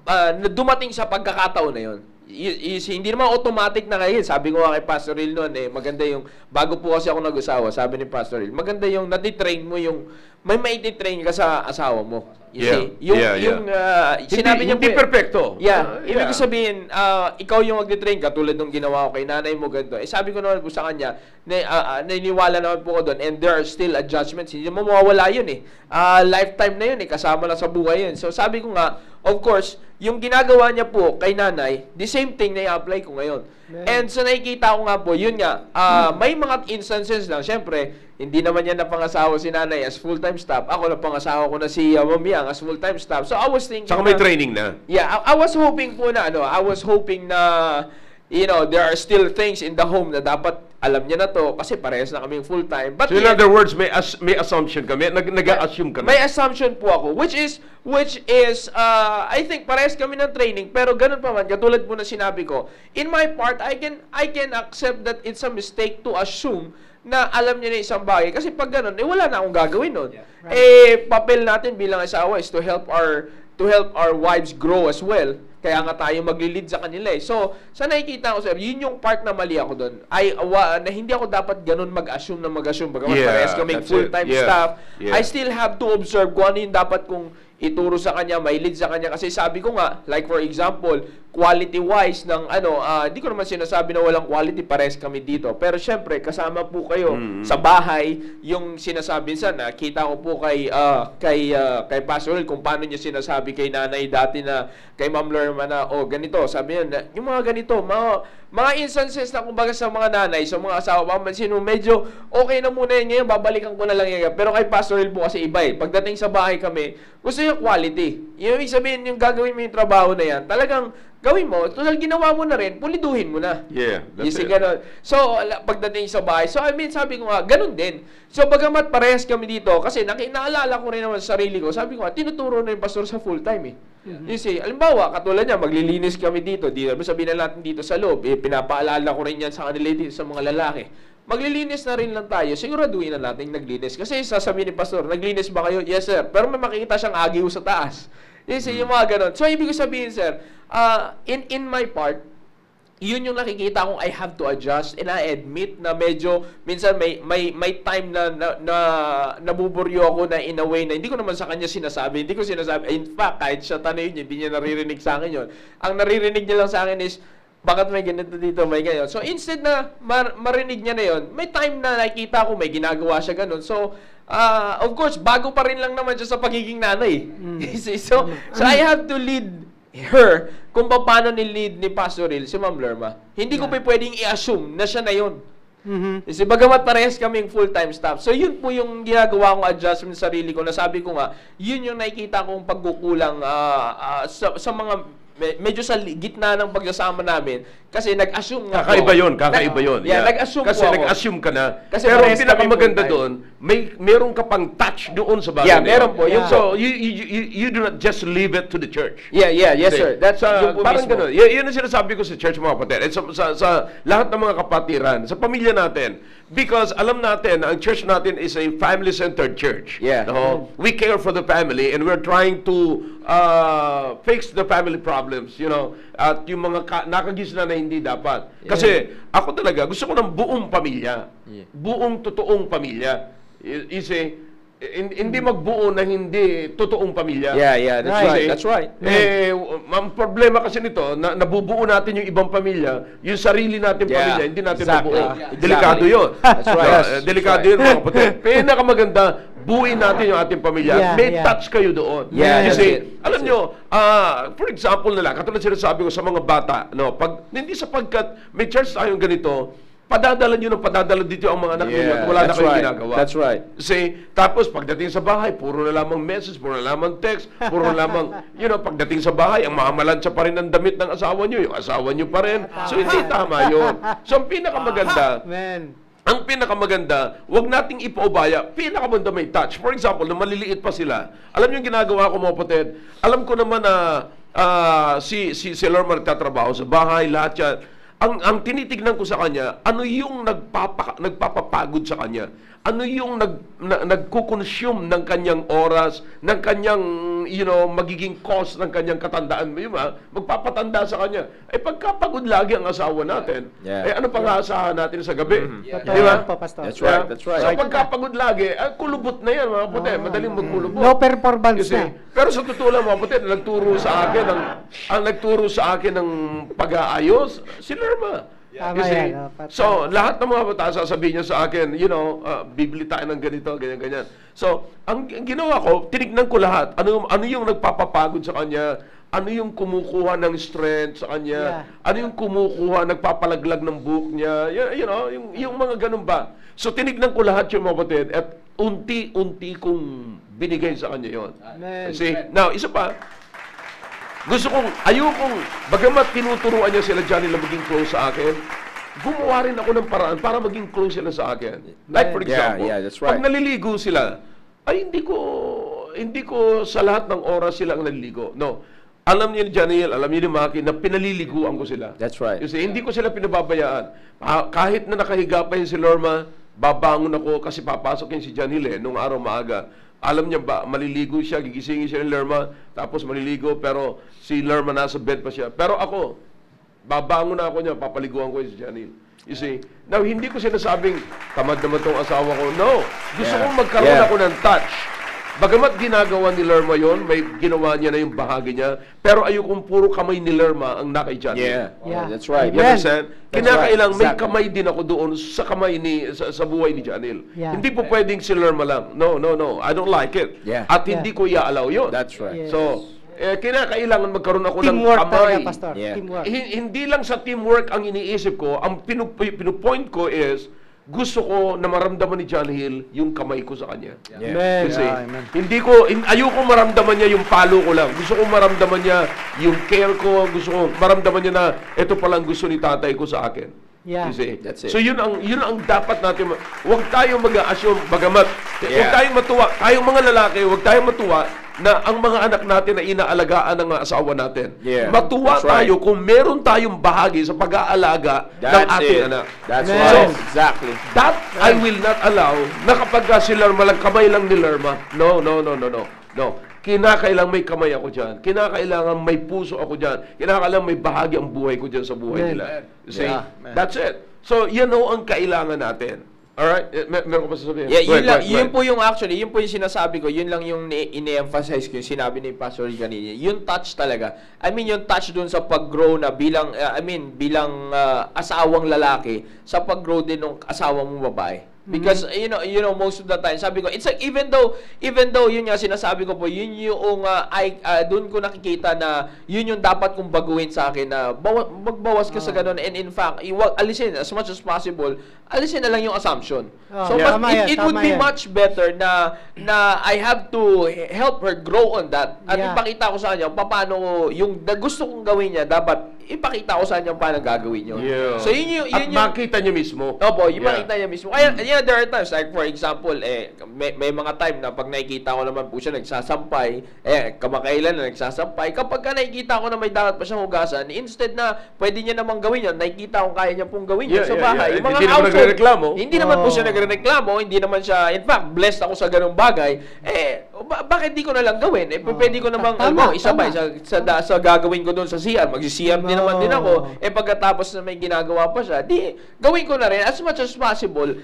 na dumating sa pagkakataon na yun. Hindi naman automatic na ngayon. Sabi ko nga kay Pastor Ril noon, maganda yung, bago po kasi ako nag-asawa, sabi ni Pastor Ril, maganda yung natitrain mo yung, may maititrain ka sa asawa mo. You see? Sinabi niya hindi po, perfecto. Ibig ko sabihin, ikaw yung mag-train, katulad nung ginawa ko kay nanay mo, ganito. Sabi ko naman po sa kanya, naniniwala naman po ko doon, and there are still adjustments. Hindi mo mawawala yun lifetime na yun kasama lang sa buhay yun. So sabi ko nga, of course, yung ginagawa niya po kay nanay, the same thing na i-apply ko ngayon. And sa nakikita ko nga po, yun nga, may mga instances lang, syempre, hindi naman niya napangasawa si nanay as full-time staff. Ako napangasawa ko na si Ma'am Yang as full-time staff. So I was thinking, Saka may training na. yeah, I was hoping po na, there are still things in the home na dapat alam niya na to kasi parehas na kaming full-time. But So in other words, may assumption kami. Nag-assume ka na. may assumption po ako, which is I think parehas kami ng training, pero ganun pa man, katulad po na sinabi ko, in my part, I can accept that it's a mistake to assume na alam niya na isang bagay. Kasi pag ganun, wala na akong gagawin nun. Papel natin bilang asawa is to help our wives grow as well. Kaya nga tayo magli-lead sa kanila So, sa nakikita ko, sir, yun yung part na mali ako doon. Na hindi ako dapat ganun mag-assume. Bagamat parehas kaming that's full-time it. Yeah. staff, Yeah. I still have to observe kung ano yung dapat kong ituro sa kanya, may lead sa kanya. Kasi sabi ko nga, like for example, quality-wise ng hindi ko naman sinasabi na walang quality, pares kami dito. Pero syempre, kasama po kayo sa bahay, yung sinasabi na kita ko po kay Pastor Will, kung paano niya sinasabi kay nanay dati na, kay Ma'am Lerma na, ganito, sabi niya, yung mga ganito, mga instances na kumbaga sa mga nanay, sa mga asawa, pamansin mo, medyo okay na muna yun ngayon, babalikan ko na lang yan. Pero kay Pastor Will po kasi iba Pagdating sa bahay kami, gusto niya quality. Yung ibig sabihin, yung gagawin mo yung trabaho na yan, talagang gawin mo, total ginawa mo na rin, puliduhin mo na. Yeah, that's it. Ganun. So, pagdating sa bahay, sabi ko nga, ganun din. So, bagamat parehas kami dito, kasi naalala ko rin naman sa sarili ko, sabi ko nga, tinuturo na yung pastor sa full-time You see, alimbawa, katulad niya, maglilinis kami dito, sabihin na natin dito sa loob, pinapaalala ko rin yan sa kanila dito, sa mga lalaki. Maglilinis na rin lang tayo, siguraduhin na natin naglinis. Kasi sasabihin ni pastor, naglinis ba kayo? Yes, sir. Pero may makikita siyang agiw sa taas. Yung mga ganun. So, ibig ko sabihin, sir, in my part, yun yung nakikita kong I have to adjust, and I admit na medyo minsan may time na nabuburyo ako na in a way na hindi ko naman sa kanya sinasabi. In fact, kahit siya tanay yun, hindi niya naririnig sa akin yun. Ang naririnig niya lang sa akin is, bakit may ganito dito, may ganyan. So instead na marinig niya na yun, may time na nakikita ko may ginagawa siya ganun. So of course, bago pa rin lang naman siya sa pagiging nanay. So I have to lead her kung paano ni-lead ni Pastor Ril si Ma'am Lerma. Hindi ko pa pwedeng i-assume na siya na yun. Kasi bagamat parehas kaming full-time staff. So yun po yung ginagawa kong adjustment sa sarili ko, na sabi ko nga, yun yung nakikita kong pagkukulang sa mga medyo sa gitna ng pagsasama namin, kasi nag-assume nga Kakaiba yun. Yeah, nag-assume kasi po ako. nag-assume ka na. Kasi pero parehas pinakamaganda kami doon, meron ka pang touch doon sa bagay. Yeah, meron po. Yeah. So, you do not just leave it to the church. Yes sir. That's yung po parang mismo. gano'n. Yun ang sinasabi ko sa church, mga kapatid. At sa lahat ng mga kapatiran, sa pamilya natin. Because alam natin, ang church natin is a family-centered church. Yeah. No? We care for the family and we're trying to fix the family problems, at yung mga nakagisna na hindi dapat. Kasi ako talaga, gusto ko ng buong pamilya. Buong totoong pamilya. You see, hindi magbuo ng hindi totoong pamilya. Yeah, that's right. Kasi, That's right. ang problema kasi nito, nabubuo natin yung ibang pamilya, yung sarili natin Yeah, pamilya, hindi natin exactly. mabuo. Yeah, Delikado exactly. yun. That's right. Delikado yun, mga kapatid. Pinakamaganda, buuin natin yung ating pamilya. Yeah, May yeah. touch kayo doon. Yeah, Kasi, alam nyo, for example nila, katulad sinasabi ko sa mga bata, no, pag, hindi sapagkat may church tayong ganito, padadala dito ang mga anak ninyo at wala na kayong ginagawa. That's right. Kasi, tapos pagdating sa bahay, puro na lamang message, puro na lamang text, puro na lamang, pagdating sa bahay, ang mamalansya pa rin ng damit ng asawa nyo, yung asawa nyo pa rin. So, hindi tama yun. So, ang pinakamaganda, Amen. wag nating ipaubaya, pinakamaganda may touch. For example, nung maliliit pa sila, alam yung ginagawa ko mga kapatid, alam ko naman na si Lorma nagtatrabaho sa bahay, lahat yan. Ang tinitignan ko sa kanya, ano yung nagpapapagod sa kanya? Ano yung nagkukonsume ng kanyang oras, ng kanyang, magiging cost ng kanyang katandaan? Magpapatanda sa kanya. Pagkapagod lagi ang asawa natin, ano pang aasahan natin sa gabi? Di ba? Po, Pastor. That's right. That's right. So pagkapagod lagi, kulubot na yan mga kapatid. Madaling magkulubot. No performance Kasi, na. pero sa totoo lang mga kapatid, ang nagturo sa akin ng pag-aayos, si Lerma. Tama Kasi, yan, so, lahat ng mga bata sasabihin niya sa akin, bibili tayo ng ganito, ganyan. So, ang ginawa ko, tinignan ko lahat. Ano yung nagpapapagod sa kanya? Ano yung kumukuha ng strength sa kanya? Yeah. Ano yung kumukuha, nagpapalaglag ng buhok niya? Yung mga ganun ba? So, tinignan ko lahat yung mga kapatid at unti-unti kong binigay sa kanya yon. Amen. Kasi, now, isa pa, ayokong, bagamat tinuturuan niya sila Johnny na maging close sa akin, gumawa rin ako ng paraan para maging close sila sa akin. Like for example, that's right. pag naliligo sila, hindi ko sa lahat ng oras sila ang naliligo. No. Alam niya ni Janiel, alam niya ni Maki na pinaliliguan ko sila. That's right. Kasi hindi ko sila pinababayaan. Kahit na nakahiga pa yun si Lorma, babangon ako kasi papasok yun si Janiel nung araw maaga. Alam niya ba, maliligo siya, gigisingin siya ni Lerma, tapos maliligo, pero si Lerma nasa bed pa siya. Pero ako, babangon na ako niya, papaliguan ko si Janil. You see? Now, hindi ko sinasabing, tamad naman tong asawa ko. No! Gusto kong magkaroon ako ng touch. Bagamat ginagawa ni Lerma yon, may ginawa niya na yung bahagi niya, pero ayokong puro kamay ni Lerma ang nakay Janil. Yeah. That's right. You understand? That's Kinakailang right. may Exactly. kamay din ako doon sa kamay sa buhay ni Janil. Yeah. Hindi po pwedeng si Lerma lang. No. I don't like it. Yeah. At hindi ko i-allow yun. That's right. Yeah. So, kinakailangan magkaroon ako ng Teamwork kamay. talaga, Pastor. Yeah. Teamwork. Hindi lang sa teamwork ang iniisip ko. Ang pinupoint ko is, gusto ko na maramdaman ni John Hill yung kamay ko sa kanya. Amen. Kasi Amen. ayoko maramdaman niya yung palo ko lang. Gusto ko maramdaman niya yung care ko. Gusto ko maramdaman niya na ito palang gusto ni tatay ko sa akin. Yeah. You see? That's it. So yun ang dapat natin. Huwag tayong mag-assume, bagamat, huwag Yeah. tayong matuwa. Tayong mga lalaki, huwag tayong matuwa na ang mga anak natin na inaalagaan ng asawa natin. Yeah. Matuwa That's right. tayo kung meron tayong bahagi sa pag-aalaga ng ating anak. That's Amen. right. Exactly. That I will not allow na kapag si Lerma lang, kamay lang ni Lerma. No. Kinakailangan may kamay ako dyan. Kinakailangan may puso ako dyan. Kinakailangan may bahagi ang buhay ko dyan sa buhay Amen. nila. You see? Yeah. That's it. So, yan ho ang kailangan natin. Alright? Meron ko pa sasabihin? Yeah, Go ahead. yun po yung sinasabi ko, yun lang yung ini-emphasize ko, yung sinabi ni Pastor kanina. Yung touch talaga. I mean, yung touch dun sa pag-grow na bilang asawang lalaki, sa pag-grow din ng asawa mong babae. Because most of the time sabi ko, it's like even though yun nga sinasabi ko po, yun yung doon ko nakikita na yun yung dapat kong baguhin sa akin na magbawas ka sa ganun, and in fact alisin as much as possible, alisin na lang yung assumption. So Yeah. but Tama yan, it would tama be yan. much better na I have to help her grow on that at Yeah. ipakita ko sa kanya paano yung gusto kong gawin niya, dapat ipakita ko sa kanya paano gagawin yun. Yeah. So yun At makita niyo mismo. Opo, yung Yeah. makita niya mismo. Kaya, there are times, like for example, may mga time na pag nakikita ko naman po siya nagsasampay, kamakailan na nagsasampay, kapag ka nakikita ko na may dapat pa siyang hugasan, instead na pwede niya namang gawin yun, nakikita ko kaya niya pong gawin yun Yeah, sa yeah, bahay. yeah. Yung mga Hindi naman nagrereklamo. Hindi naman po siya nagrereklamo, hindi naman siya, in fact, blessed ako sa ganung bagay. bakit di ko na lang gawin? Pwede ko namang Tama, isabay tama. sa gagawin ko doon sa CR. Mag-CR din naman din ako. Pagkatapos na may ginagawa pa siya, di gawin ko na rin as much as possible.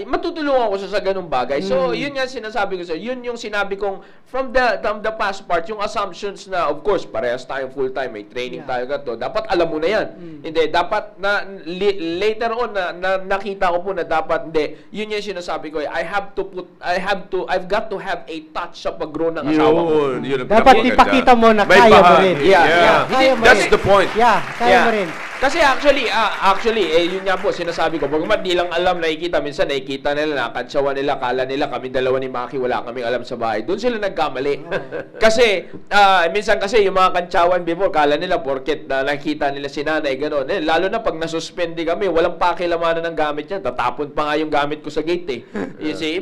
Matutulungan ko siya sa ganung bagay. So, yun nga sinasabi ko sa yun yung sinabi kong from the past part, yung assumptions na of course, parehas tayong full-time, may training tayo gato. Dapat alam mo na yan. Hindi, dapat na later on na nakita ko po na dapat hindi. Yun yung sinasabi ko, I've got to have a touch sa pag-grow ng asawa ko. Yun ang Dapat pinakamaganda. ipakita mo na May kaya mo bahagi. rin. Yeah. Kaya mo That's rin. the point. Yeah, kaya mo rin. Kasi actually, yun nga po, sinasabi ko, pagkat di lang alam, minsan nakikita nila, nakatsawa nila, kala nila, kami dalawa ni Maki, wala kaming alam sa bahay. Doon sila nagkamali. Kasi, minsan kasi, yung mga kantsawan before, kala nila, porket nakita nila si nanay, gano'n. Lalo na pag nasuspende kami, walang pakilamanan ng gamit yan. Tatapon pa nga yung gamit ko sa gate eh.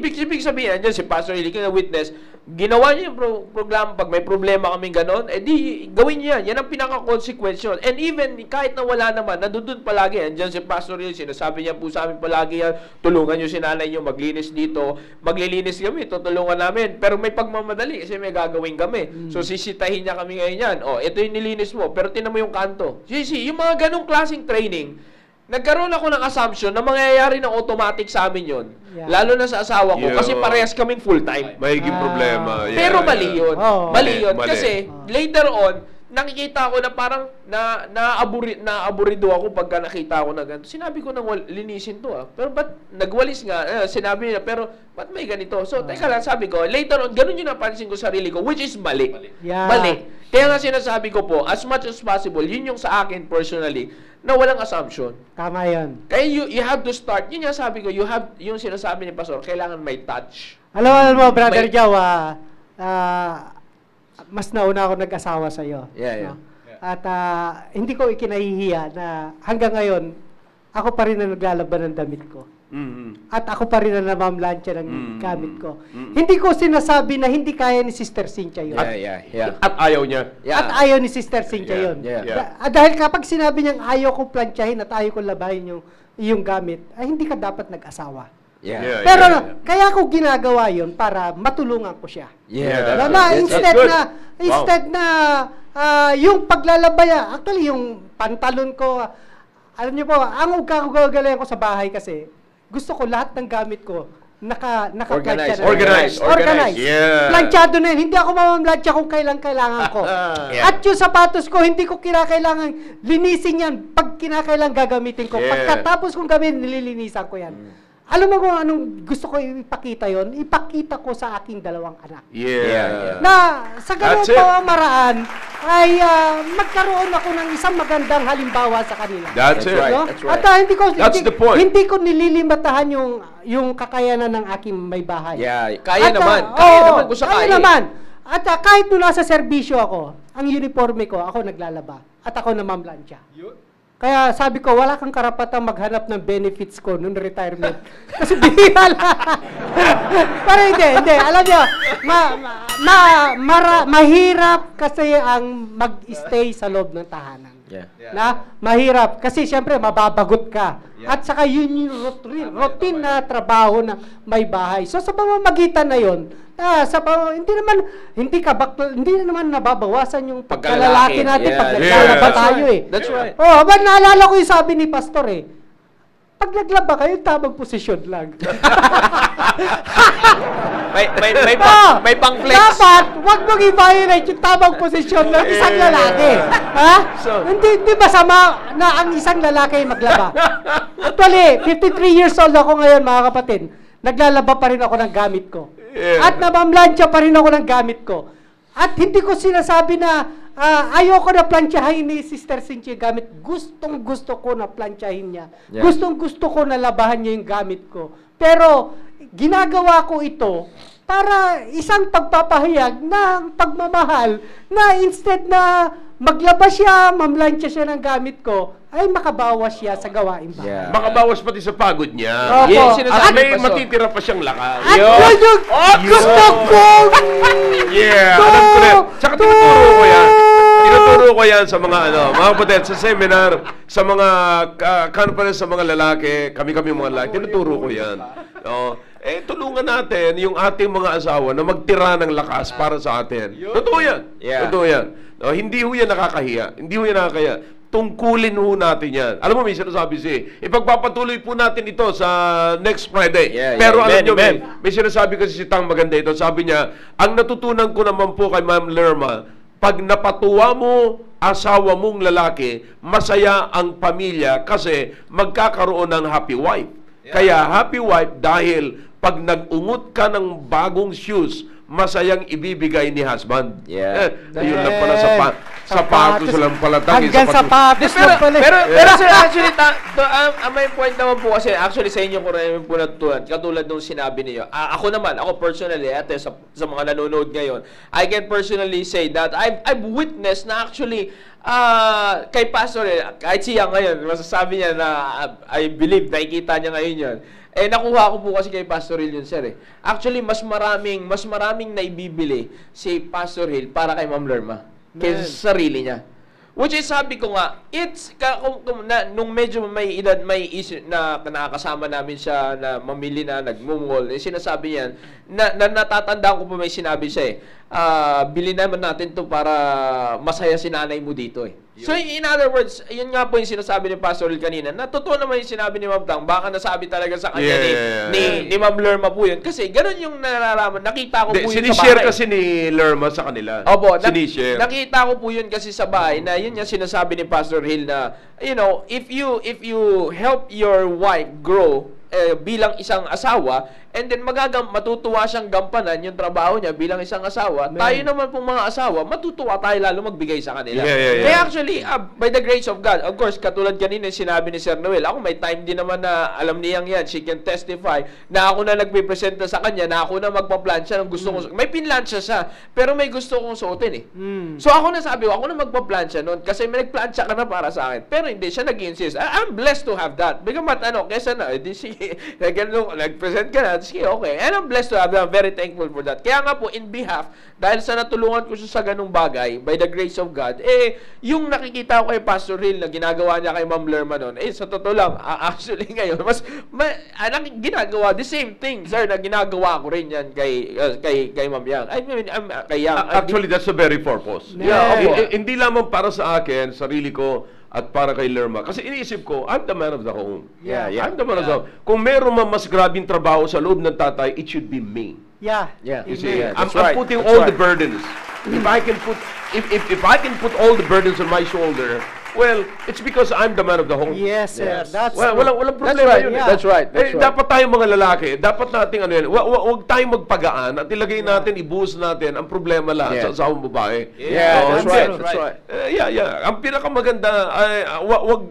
Ibig sabihin, andyan si Pastor Eli, na witness, ginawa niya yung programa, pag may problema kaming gano'n, di gawin niya yan. Yan ang pinaka-consequence yun. And even, kahit na wala naman, nandun palagi. Andyan si Pastor Eli, sinasabi niya po sa amin palagi yan, tulungan niyo si nanay niyo, maglinis dito. Maglilinis kami, tutulungan namin. Pero may pagmamadali kasi may gagawin kami. So, sisitahin niya kami ngayon yan. Ito yung nilinis mo, pero tinan mo yung kanto. Yung mga ganong klaseng training, nagkaroon ako ng assumption na mangyayari ng automatic sa amin yun. Yeah. Lalo na sa asawa ko, Yeah. kasi parehas kaming full-time. Mahiging problema. Yeah, Pero mali yeah. yun. Oo. Mali yun. Mali. Kasi later on, nakikita ko na parang naaburido ako pagka nakita ko na ganito. Sinabi ko nang linisin to Pero ba't nagwalis nga? Sinabi niya, pero ba't may ganito? So, teka lang, sabi ko, later on, ganun yung napansin ko sa sarili ko, which is mali. Yeah. Mali. Kaya nga sinasabi ko po, as much as possible, yun yung sa akin personally, na walang assumption. Tama yun. Kaya you have to start. Yun nga sabi ko, yung sinasabi ni Pastor, kailangan may touch. Alam mo, Brother May- Jow, mas nauna ako nag-asawa sa iyo. Yeah. At hindi ko ikinahihiya na hanggang ngayon, ako pa rin ang naglalaban ng damit ko. At ako pa rin ang namamlansya ng gamit ko. Hindi ko sinasabi na hindi kaya ni Sister Cynthia yun. Yeah. At ayaw niya. At ayaw ni Sister Cynthia Yeah, yun. yeah. Dahil kapag sinabi niyang ayaw kong plantsahin at ayaw kong labahin yung gamit, ay hindi ka dapat nag-asawa. Yeah, Pero yeah. kaya ko ginagawa yun para matulungan ko siya. Yeah, Na, that's- na that's instead good. na yung paglalabaya, actually yung pantalon ko, alam niyo po, ang gagawin ko sa bahay kasi, gusto ko lahat ng gamit ko naka-plancha na. Organized. Yeah. Planchado na yun. Hindi ako mamamlansya kung kailan kailangan ko. Yeah. At yung sapatos ko, hindi ko kinakailangan linisin yan. Pag kinakailangan gagamitin ko. Yeah. Pagkatapos kong gawin, nililinisan ko yan. Alam mo kung anong gusto ko ipakita yon? Ipakita ko sa aking dalawang anak. Yeah. Na sa ganung That's it. pamamaraan ay magkaroon ako ng isang magandang halimbawa sa kanila. That's it. right. No? That's right. At That's the point. hindi ko nililimatahan yung kakayanan ng aking may bahay. Yeah. Kaya At, naman. oo, Kaya naman kung sakali. Kaya naman. At kahit nung nasa serbisyo ako, ang uniforme ko, ako naglalaba. At ako namamlansya. Kaya sabi ko, wala kang karapatang maghanap ng benefits ko noong retirement. Kasi bihira lang. Pero hindi. Alam niyo, mahirap kasi ang mag-stay sa loob ng tahanan. Yeah. Na mahirap. Kasi siyempre, mababagot ka. At saka yun yung routine na trabaho na may bahay. So sa pamamagitan na yun, hindi naman nababawasan yung pagkalalaki natin Yeah. pag Yeah, naglalaba that's tayo right. That's right. Habang naalala ko yung sabi ni Pastor pag naglaba kayo, tamang posisyon lang. May pang-flex. Dapat, wag mong i-violate yung tamang posisyon ng isang lalaki. Ha? Hindi masama na ang isang lalaki ay maglaba. Actually, 53 years old ako ngayon, mga kapatid. Naglalaba pa rin ako ng gamit ko. Yeah. At namamlansya pa rin ako ng gamit ko. At hindi ko sinasabi na ayoko na plantsahin ni Sister Cynthia gamit. Gustong-gusto ko na plantsahin niya. Yeah. Gustong-gusto ko na labahan niya yung gamit ko. Pero, ginagawa ko ito para isang pagpapahayag ng pagmamahal na instead na maglaba siya, mamlansya siya ng gamit ko, ay makabawas siya sa gawain bahay. Yeah. Makabawas pati sa pagod niya. Opo. Yes, sinasabi At may ni Pastor. matitira pa siyang lakas. At yun yung gusto ko! Yeah, alam ko na. Tsaka tinuturo ko yan sa mga mga kapatid, sa seminar, sa mga conference sa mga lalaki, kami mga lalaki, tinuturo ko yan. tulungan natin yung ating mga asawa na magtira ng lakas para sa atin. Totoo yan. Yeah. Totoo yan. No, hindi ho yan nakakahiya. Hindi ho yan nakakahiya. Tungkulin ho natin yan. Alam mo, may sinasabi ipagpapatuloy po natin ito sa next Friday. Yeah, Pero yeah. alam Amen, nyo, amen. may sinasabi kasi si Tang maganda ito. Sabi niya, ang natutunan ko naman po kay Ma'am Lerma, pag napatuwa mo asawa mong lalaki, masaya ang pamilya kasi magkakaroon ng happy wife. Kaya happy wife dahil pag nag-ungot ka ng bagong shoes, masayang ibibigay ni husband. Yeah. Ayun lang pala sapatos lang pala. Hanggang sapatos Pero, na pala. pero sir, actually, may point naman po kasi, actually, sa inyo ko rin po natutunan, katulad nung sinabi niyo. Ako naman, ako personally, sa mga nanonood ngayon, I can personally say that I've witnessed na actually, kay Pastor, kahit siya ngayon, masasabi niya na, I believe, nakikita niya ngayon yan. Nakuha ko po kasi kay Pastor Hill yun, sir. Actually, mas maraming naibibili si Pastor Hill para kay Ma'am Lerma kaysa sa sarili niya. Which is, sabi ko nga, nung medyo may edad, may isip na nakakasama namin siya na mamili na, nagmumol, sinasabi niyan, natatandaan ko po may sinabi siya bili naman natin to para masaya si nanay mo dito So, in other words, yun nga po yung sinasabi ni Pastor Hill kanina. Totoo naman yung sinabi ni Ma'am Tang. Baka nasabi talaga sa kanya ni Ma'am Lerma po yun. Kasi ganun yung nararaman. Nakita ko po yun sa sinishare bahay. kasi ni Lerma sa kanila. Opo, sinishare. nakita ko po yun kasi sa bahay na yun yung sinasabi ni Pastor Hill na, if you help your wife grow bilang isang asawa, and then matutuwa siyang gampanan yung trabaho niya bilang isang asawa, tayo naman pong mga asawa, matutuwa tayo lalo magbigay sa kanila. Kaya actually, by the grace of God, of course, katulad kanina sinabi ni Sir Noel, ako may time din naman na alam niyang yan, she can testify, na ako na nagpipresenta sa kanya, na ako na magpa-plansya ng gusto ko. May pinlansya siya, pero may gusto kong suotin So ako na sabi ko, ako na magpa-plansya noon, kasi may nagplansya ka na para sa akin. Pero hindi siya nag-insist. I'm blessed to have that. Bagamat kesa na, nag-present ka na, sige, okay. And I'm blessed to have that. I'm very thankful for that. Kaya nga po, in behalf, dahil sa natulungan ko siya sa ganung bagay, by the grace of God, yung nakikita ko kay Pastor Hill na ginagawa niya kay Ma'am Lerma noon, sa totoo lang, actually ngayon, ginagawa, the same thing, sir, na ginagawa ko rin yan kay Ma'am Yang. I mean, kay Yang. Actually, that's the very purpose. Hindi lamang para sa akin, sarili ko, at para kay Lerma. Kasi iniisip ko, I'm the man of the home. I'm the man of the home. Kung meron man mas grabing trabaho sa loob ng tatay, it should be me. Yeah. You see, Yeah, I'm that's right. putting That's all right. the burdens. If I can put if I can put all the burdens on my shoulder, well, it's because I'm the man of the home. Yes, sir. That's Walang problema That's right. yun. Yeah. That's right. That's right. Dapat tayong mga lalaki, dapat nating huwag tayong magpagaan at ilagay natin, ibuhos natin ang problema lang sa asawang babae. Yeah, that's hindi. right. That's right. Ang pinakamaganda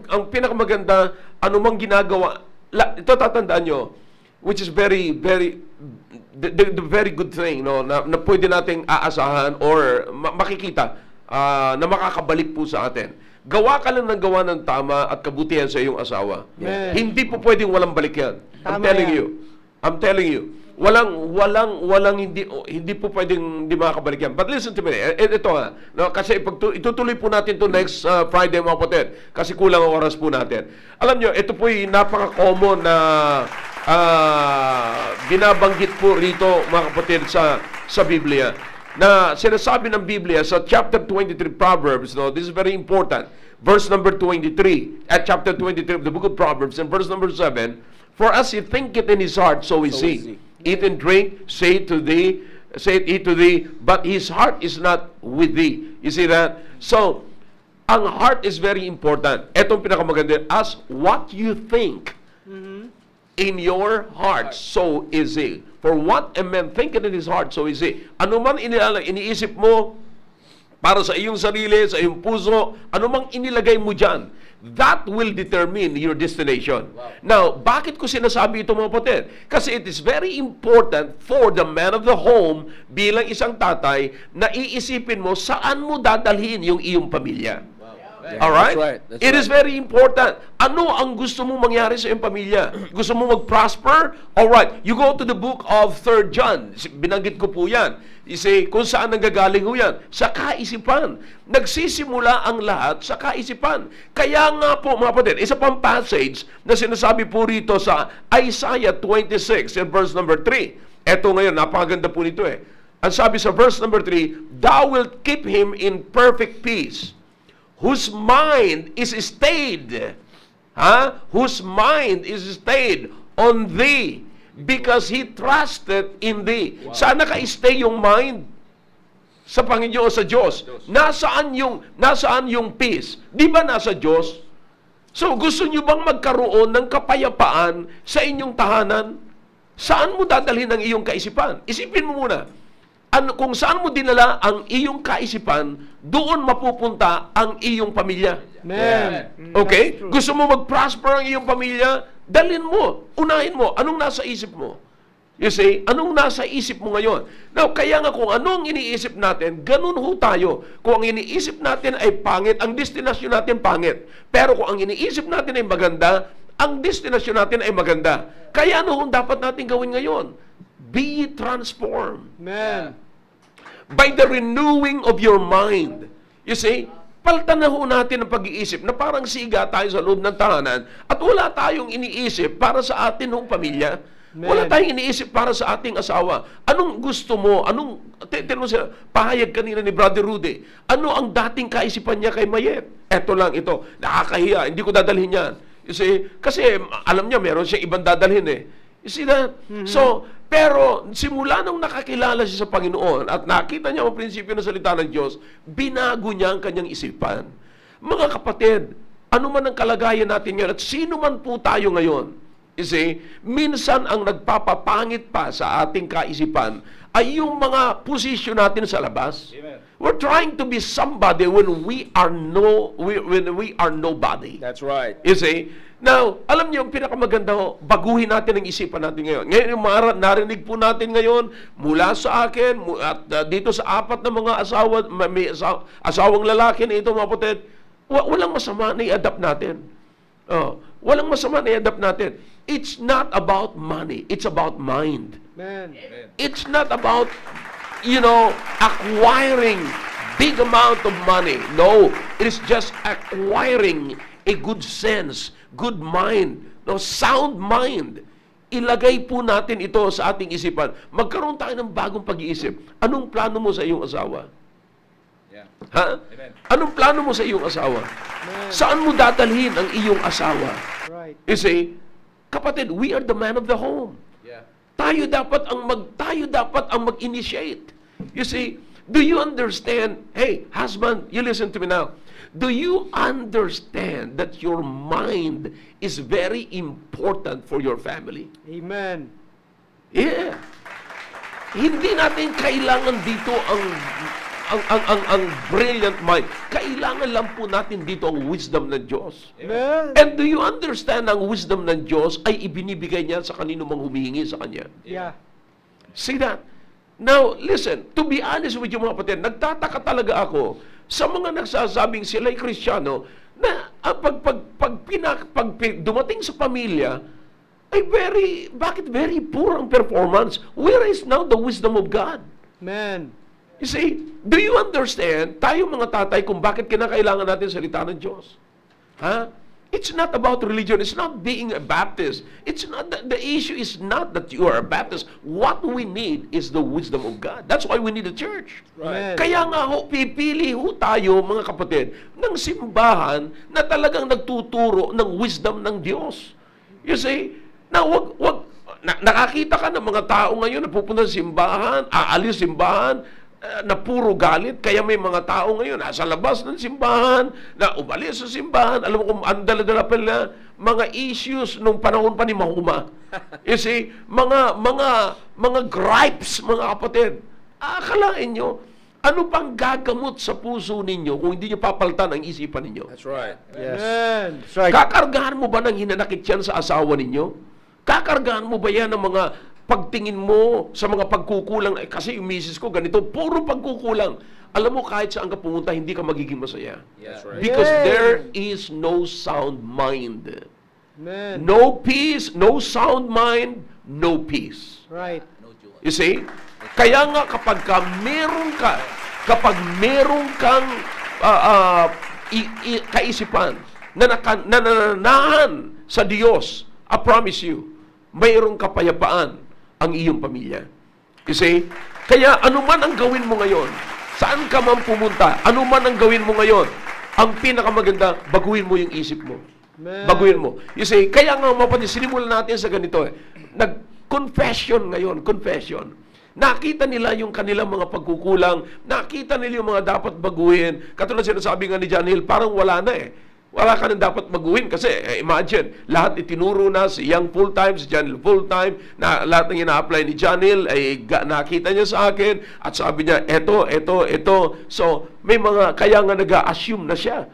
ang pinakamaganda anumang ginagawa. Ito tatandaan nyo, which is very the very good thing na pwede nating aasahan or makikita na makakabalik po sa atin. Gawa ka lang ng gawa ng tama at kabutihan sa iyong asawa. Hindi po pwedeng walang balik yan. I'm telling you. Walang hindi po pwedeng hindi makakabalik yan. But listen to me. Ito kasi itutuloy po natin to next Friday, mga kapatid. Kasi kulang ang oras po natin. Alam nyo, ito po yung napaka-common na binabanggit po rito, mga kapatid, sa Biblia. Na sinasabi ng Biblia sa chapter 23 Proverbs, this is very important. Verse number 23, at chapter 23 of the book of Proverbs, and verse number 7, for as he thinketh in his heart, so is he. Eat and drink, say it to thee, but his heart is not with thee. You see that? So, ang heart is very important. Etong pinakamaganda, as what you think in your heart, so is he. For what a man thinketh in his heart, so is he. Ano man iniisip mo para sa iyong sarili, sa iyong puso, ano mang inilagay mo dyan, that will determine your destination. Now, bakit ko sinasabi ito, mga kapatid? Kasi it is very important for the man of the home bilang isang tatay na iisipin mo saan mo dadalhin yung iyong pamilya. Alright? That's right. That's It is very important. Ano ang gusto mo mangyari sa iyong pamilya? Gusto mo mag-prosper? Alright, you go to the book of 3 John. Binanggit ko po yan. You say, kung saan nanggagaling ho yan? Sa kaisipan. Nagsisimula ang lahat sa kaisipan. Kaya nga po, mga kapatid, isa pang passage na sinasabi po rito sa Isaiah 26, in verse number 3. Eto ngayon, napakaganda po nito eh. Ang sabi sa verse number 3, Thou wilt keep him in perfect peace, whose mind is stayed, whose mind is stayed on thee, because he trusted in thee. Saan naka-stay yung mind? Sa Panginoon, sa Diyos. Nasaan yung peace? Di ba nasa Diyos? So, gusto nyo bang magkaroon ng kapayapaan sa inyong tahanan? Saan mo dadalhin ang iyong kaisipan? Isipin mo muna. Kung saan mo dinala ang iyong kaisipan, doon mapupunta ang iyong pamilya. Amen. Okay? Gusto mo mag-prosper ang iyong pamilya? Dalhin mo. Unahin mo. Anong nasa isip mo? You see? Anong nasa isip mo ngayon? Now, kaya nga kung anong iniisip natin, ganun ho tayo. Kung ang iniisip natin ay pangit, ang destinasyon natin pangit. Pero kung ang iniisip natin ay maganda, ang destinasyon natin ay maganda. Kaya ano kung dapat natin gawin ngayon? Be transformed. Amen. By the renewing of your mind. You see, palitan na ho natin ang pag-iisip na parang siga tayo sa loob ng tahanan at wala tayong iniisip para sa atin ng pamilya. Wala tayong iniisip para sa ating asawa. Anong gusto mo? Tinanong siya, pahayag kanina ni Brother Rudy. Ano ang dating kaisipan niya kay Mayet? Eto lang ito. Nakakahiya. Hindi ko dadalhin yan. You see, kasi alam niya meron siya ibang dadalhin eh. You see that? So, pero simula nung nakakilala siya sa Panginoon at nakita niya ang prinsipyo ng salita ng Diyos, binago niya ang kanyang isipan. Mga kapatid, ano man ang kalagayan natin ngayon at sino man po tayo ngayon, you see, minsan ang nagpapapangit pa sa ating kaisipan ay yung mga posisyon natin sa labas. Amen. We're trying to be somebody when we are nobody. That's right. You see? Now, alam niyo, yung pinakamaganda ho, baguhin natin ang isipan natin ngayon. Ngayon, yung narinig po natin ngayon, mula sa akin, at dito sa 4 na mga asawa, may asawang lalaki na ito, mga kapatid, walang masama na i-adapt natin. Walang masama na i-adapt natin. It's not about money. It's about mind. Amen. It's not about, acquiring big amount of money. No, it is just acquiring a good sense, good mind, sound mind. Ilagay po natin ito sa ating isipan. Magkaroon tayo ng bagong pag-iisip. Anong plano mo sa iyong asawa? Yeah. Ha? Amen. Anong plano mo sa iyong asawa? Saan mo dadalhin ang iyong asawa? Right. You see, kapatid, we are the man of the home. Yeah. Tayo dapat ang mag-initiate. You see, do you understand? Hey, husband, you listen to me now. Do you understand that your mind is very important for your family? Amen. Yeah. Hindi natin kailangan dito ang brilliant mind. Kailangan lang po natin dito ang wisdom ng Diyos. Amen. And do you understand ang wisdom ng Diyos ay ibinibigay niya sa kanino mang humihingi sa Kanya? Yeah. See that? Now, listen, to be honest with you mga kapatid, nagtataka talaga ako sa mga nagsasabing sila'y Kristiyano na pag dumating sa pamilya, ay bakit very poor ang performance? Where is now the wisdom of God? Amen. You see, do you understand, tayo mga tatay, kung bakit kinakailangan natin salita ng Diyos? Ha? It's not about religion. It's not being a Baptist. It's not the issue is not that you are a Baptist. What we need is the wisdom of God. That's why we need a church. Right. Kaya nga pipili tayo, mga kapatid, ng simbahan na talagang nagtuturo ng wisdom ng Diyos. You see, nakakita ka ng mga tao ngayon na pupunta sa simbahan, aalis simbahan, na puro galit, kaya may mga tao ngayon nasa labas ng simbahan, na umalis sa simbahan, alam mo kung ang dala-dala pala, mga issues nung panahon pa ni Mahuma. You see, mga gripes, mga kapatid. Akalain nyo, ano pang gagamot sa puso ninyo kung hindi nyo papalitan ang isipan ninyo? That's right. Amen. That's right. Kakargahan mo ba ng hinanakit yan sa asawa ninyo? Kakargahan mo ba yan ng mga pagtingin mo sa mga pagkukulang, kasi yung misis ko ganito, puro pagkukulang. Alam mo, kahit saan ka pumunta, hindi ka magiging masaya. That's right. Because Yes. there is no sound mind. Amen. No peace, no sound mind, no peace. Right. You see? Kaya nga kapag meron kang kaisipan na nananahan sa Diyos, I promise you, mayroong kapayapaan ang iyong pamilya. You see? Kaya anuman ang gawin mo ngayon, saan ka man pumunta, anuman ang gawin mo ngayon, ang pinakamaganda, baguhin mo yung isip mo. Amen. Baguhin mo. You see, kaya nga mapatid, sinimulan natin sa ganito Nag-confession ngayon, confession. Nakita nila yung kanilang mga pagkukulang, nakita nila yung mga dapat baguhin. Katulad sinasabi nga ni John Hill, parang wala na Wala ka nang dapat baguhin kasi imagine, lahat itinuro na si Young full-time, si John Hill full-time, na lahat ng ina-apply ni John Hill ay nakita niya sa akin at sabi niya, eto. So, may mga, kaya nga nag-assume na siya.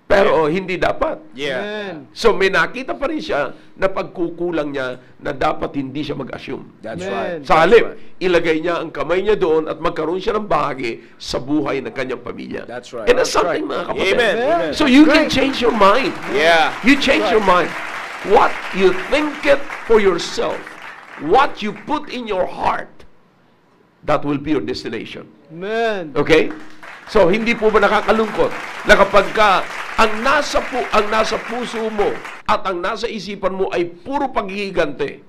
Pero hindi dapat. Yeah. Amen. So may nakita pa rin siya na pagkukulang niya na dapat hindi siya mag-assume. That's Amen. right. Sa halip, ilagay niya ang kamay niya doon at magkaroon siya ng bahagi sa buhay ng kanyang pamilya. That's right. And that's That's something, right. mga kapatid. Amen. Amen. So you can change your mind. Yeah. You change your mind. What you think it for yourself, what you put in your heart, that will be your destination. Amen. Okay? So, hindi po ba nakakalungkot na kapag ka ang nasa puso mo at ang nasa isipan mo ay puro paghihigante,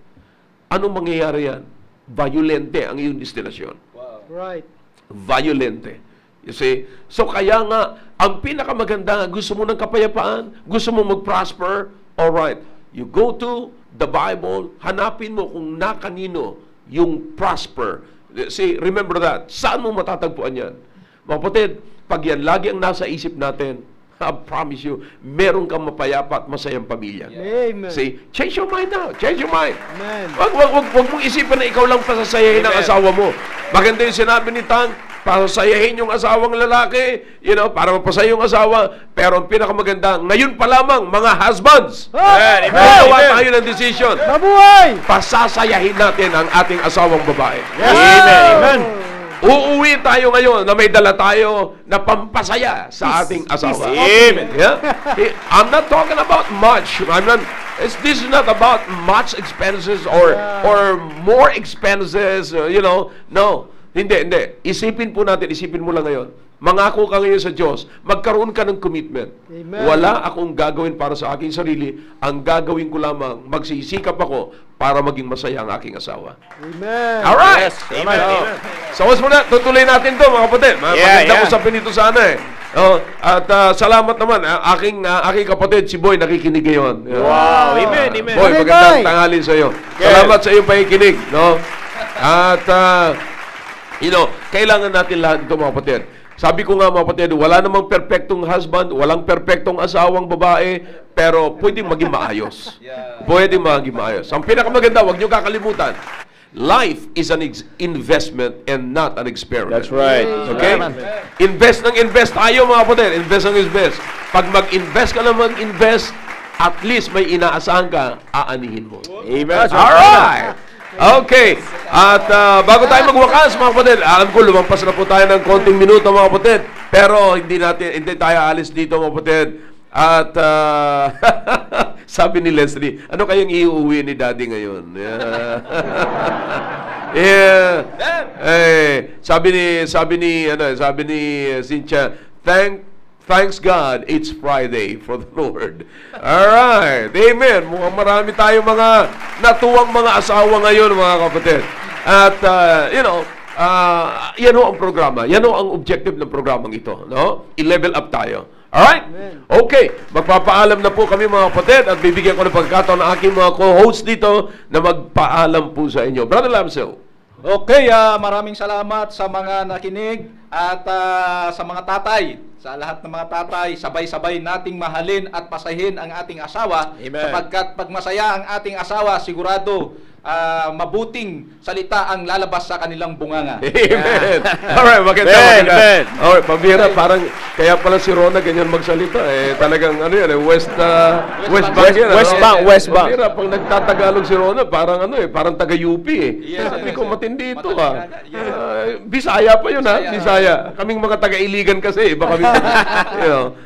anong mangyayari yan? Violente ang iyong destinasyon. Right. Violente. You see? So, kaya nga, ang pinakamaganda, gusto mo ng kapayapaan, gusto mo mag-prosper, alright, you go to the Bible, hanapin mo kung nakanino yung prosper. See, remember that. Saan mo matatagpuan yan? Mga kapatid, pag yan lagi ang nasa isip natin, I promise you, meron kang mapayapa at masayang pamilya. Amen. See, change your mind now. Change your mind. Amen. Wag mong isipin na ikaw lang pasasayahin ang Amen. asawa mo. Maganda yung sinabi ni Tang, pasasayahin yung asawang lalaki, para mapasaya yung asawa. Pero ang pinakamaganda, ngayon pa lamang, mga husbands, Amen. Amen. magawa Amen. tayo ng decision. Mabuhay! Pasasayahin natin ang ating asawang babae. Amen. Amen. Uuwi tayo ngayon na may dala tayo na pampasaya sa ating asawa. Amen. Yeah? I'm not talking about much. This is not about much expenses or more expenses, No. Hindi. Isipin mo lang ngayon. Mangako ka ngayon sa Diyos, magkaroon ka ng commitment. Amen. Wala akong gagawin para sa aking sarili. Ang gagawin ko lamang, magsisikap ako para maging masaya ang aking asawa. Amen. Alright! Yes. Amen. Amen. So, muna, tutuloy natin to mga kapatid. Maganda usapin ito sana salamat naman. Aking kapatid, si Boy, nakikinig ngayon. Wow. Amen. Amen. Boy, Amen, magandang Boy. tanghali sa iyo. Yes. Salamat sa iyong pakikinig. No? At, kailangan natin lahat ito mga kapatid. Sabi ko nga mga kapatid, wala namang perfectong husband, walang perfectong asawang babae, pero pwedeng maging maayos. Pwedeng maging maayos. Ang pinakamaganda, huwag niyo kakalimutan, life is an investment and not an experiment. That's right. Okay? Amen. Invest tayo mga kapatid. Invest. Pag mag-invest ka na mag-invest, at least may inaasahan ka, aanihin mo. Amen. Alright! Okay. At bago tayo magwakas, mga kapatid, alam ko lumampas na po tayo ng konting minuto, mga kapatid. Pero hindi tayo alis dito, mga kapatid. At sabi ni Leslie, ano kayang iuwi ni Daddy ngayon? Yeah. Sabi ni Cynthia, thanks God, it's Friday for the Lord. Alright. Amen. Mukhang marami tayong mga natuwang mga asawa ngayon, mga kapatid. At, yan ho ang programa. Yan ho ang objective ng programang ito. No? I-level up tayo. Alright? Okay. Magpapaalam na po kami, mga kapatid, at bibigyan ko ng pagkataon ng aking mga co-host dito na magpaalam po sa inyo. Brother Lamsel. Okay, maraming salamat sa mga nakinig at sa mga tatay sa lahat ng mga tatay, sabay-sabay nating mahalin at pasahin ang ating asawa. Amen. Sapagkat pag masaya ang ating asawa, sigurado mabuting salita ang lalabas sa kanilang bunganga. Amen. Alright, maganda, Amen, maganda. amen. Alright, pambira, parang, kaya pala si Rona ganyan magsalita. Talagang, ano yan, West Bank yan. West ano? Bank, West Bank. Pambira, pag nagtatagalog si Rona, parang parang taga-UP Yes, Sabi yes, ko, yes. matindi ito Matindi ha. nga, Bisaya pa yun ha, Bisaya. Bisaya. Kaming mga taga-iligan kasi, iba kami, you know.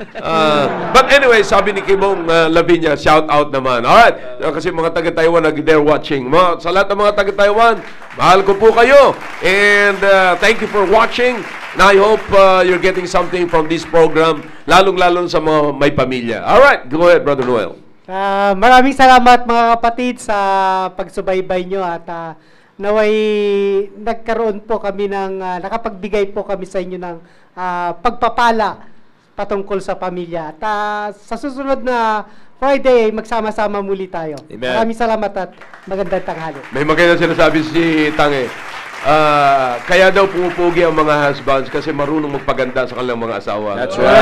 But anyway, sabi ni Kibong Lavinia, shout out naman. Alright, kasi mga taga-Taiwan, they're watching. Sa lahat ng mga taga-Taiwan, mahal ko po kayo. And thank you for watching. And I hope you're getting something from this program, lalong-lalo sa mga may pamilya. Alright, go ahead, Brother Noel. Maraming salamat mga kapatid sa pagsubaybay nyo at naway nagkaroon po kami ng, nakapagbigay po kami sa inyo ng pagpapala patungkol sa pamilya. At sa susunod na Friday, magsama-sama muli tayo. Amen. Maraming salamat at magandang tanghali. May maganda sinasabi si Tange. Kaya daw pumupugi ang mga husbands kasi marunong magpaganda sa kanilang mga asawa. That's right.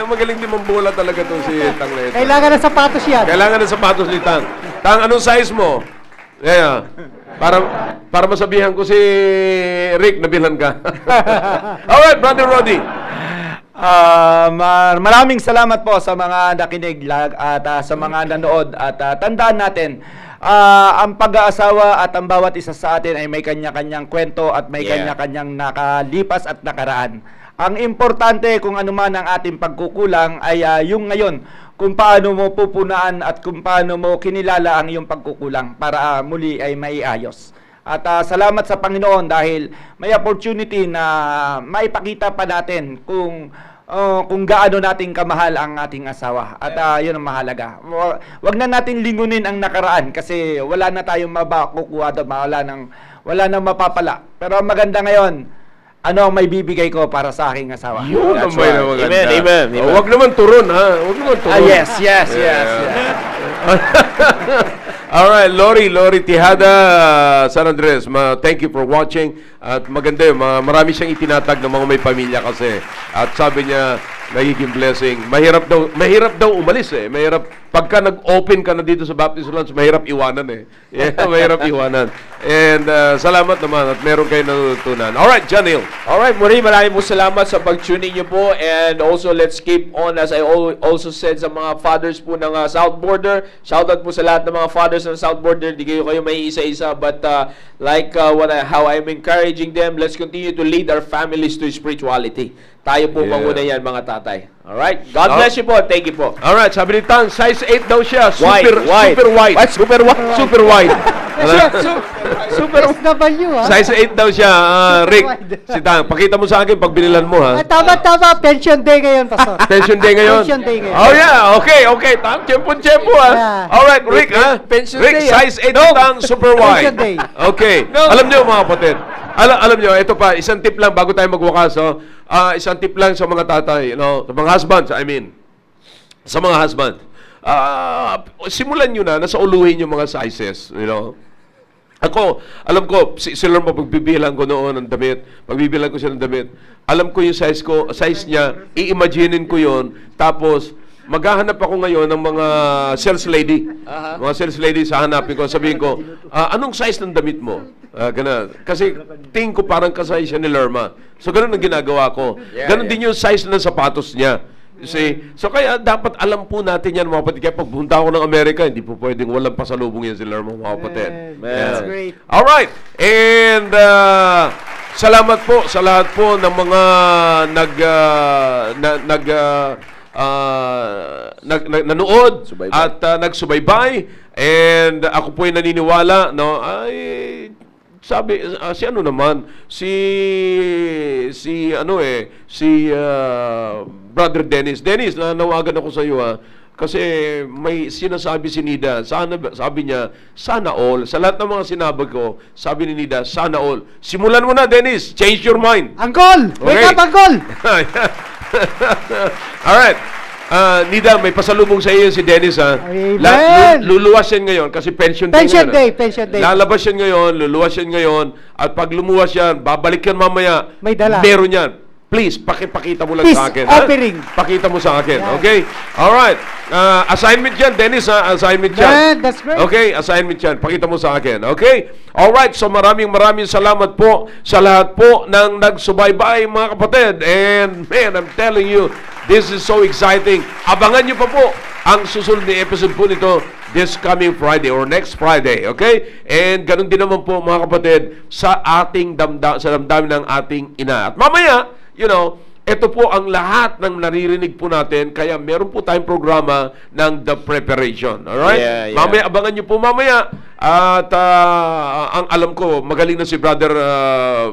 Magaling din mambula talaga to si Tang na ito. Kailangan ng sapatos yan. Kailangan ng sapatos ni Tang. Tang, anong size mo? Yeah. Para masabihan ko si Rick, nabilhan ka. Alright, Brother Roddy. Maraming salamat po sa mga nakinig at sa mga nanood at tandaan natin ang pag-aasawa at ang bawat isa sa atin ay may kanya-kanyang kwento at may Yeah. kanya-kanyang nakalipas at nakaraan. Ang importante kung ano man ang ating pagkukulang ay yung ngayon, kung paano mo pupunaan at kung paano mo kinilala ang iyong pagkukulang para muli ay maiayos. At salamat sa Panginoon dahil may opportunity na maipakita pa natin kung gaano nating kamahal ang ating asawa. At yun ang mahalaga. Wag na natin lingunin ang nakaraan kasi wala na tayong makukuha doon, wala nang mapapala. Pero ang maganda ngayon, ano ang may bibigay ko para sa aking asawa? Yun ang That's may right. maganda. Amen, amen, amen. Huwag naman turon, ha? Huwag naman turon. Yes. Alright, Lori Tihada, San Andres, thank you for watching. At maganda yun, marami siyang itinatag ng mga may pamilya kasi. At sabi niya, nagiging blessing. Mahirap daw umalis eh. Mahirap, pagka nag-open ka na dito sa Baptist Lunch, mahirap iwanan eh. Yeah, mahirap iwanan. And salamat naman at meron kayo natutunan. Alright, John Hill. Alright, maraming po salamat sa pag-tuning niyo po, and also let's keep on, as I also said sa mga fathers po ng South Border. Shoutout po sa lahat ng mga fathers ng South Border. Di kayo may isa-isa, but how I'm encouraging them, let's continue to lead our families to spirituality. Tayo po Yeah. manguna yan, mga tatay. Alright? God bless you po. Thank you po. Alright, sabi ni Tan, size 8 daw siya. Wide. Super wide. What? Super wide? Super wide. Super SW ha. Size 8 daw siya, Rick. Si Tan, pakita mo sa akin pag binilan mo, ha? Tama. Pension day ngayon, Pastor. Pension day ngayon? Pension day ngayon. Oh yeah, okay. Tang, tiyempo, ha? Yeah. Alright, Rick, ha? Pension Rick, day, ha? size 8 Tang, super wide. Pension day. Okay. Alam niyo, mga kapatid, alam niyo, ito pa, isang tip lang bago tayo magwakas, oh. Isang tip lang sa mga tatay, sa mga husbands, sa mga husband. Simulan nyo na, nasa uluhin yung mga sizes, Ako, alam ko, si Lord, pagbibilang ko noon ng damit, pagbibilang ko siya ng damit, alam ko yung size niya, i-imaginein ko yon, tapos, maghahanap ako ngayon ng mga sales lady. Mga sales lady, hahanapin ko, sabihin ko, anong size ng damit mo? Ganun. Kasi tingin ko parang kasay siya ni Lerma. So, ganun ang ginagawa ko. Ganun din yung size ng sapatos niya. You see? So, kaya dapat alam po natin yan, mga kapatid. Kaya pag punta ako ng Amerika, hindi po pwedeng walang pasalubong yan si Lerma, mga kapatid. That's great. Alright. And salamat po sa lahat po ng mga nanood Subaybay. at nagsubaybay. And ako po ay naniniwala, sabi, si Brother Dennis. Dennis, nanawagan ako sa iyo, kasi may sinasabi si Nida, sabi niya, sana all. Sa lahat ng mga sinabi ko, sabi ni Nida, sana all. Simulan mo na, Dennis. Change your mind. Uncle! Wake Okay. up, Uncle! Alright. Nida, may pasalubong sa iyo si Dennis, ha? Amen. Luluwas yan ngayon kasi pension Pension ngayon, day, pension day. Lalabas yan ngayon, luluwas yan ngayon, at pag lumuwas yan, babalik yan mamaya. May dala. Meron yan. Please, pakipakita mo lang Peace sa akin. offering. Pakita mo sa akin. Yan. Okay? Alright. Assignment yan, Dennis, ha? Assignment yan. Yeah, that's great. Okay, assignment yan. Pakita mo sa akin. Okay? Alright, so maraming salamat po sa lahat po ng nagsubaybay, mga kapatid. And man, I'm telling you, this is so exciting. Abangan nyo pa po ang susunod na episode po nito this coming Friday or next Friday. Okay? And ganun din naman po, mga kapatid, sa ating sa damdamin ng ating ina. At mamaya, you know, ito po ang lahat ng naririnig po natin, kaya meron po tayong programa ng The Preparation. Alright? Yeah. Mamaya, abangan nyo po mamaya. At ang alam ko, magaling na si brother,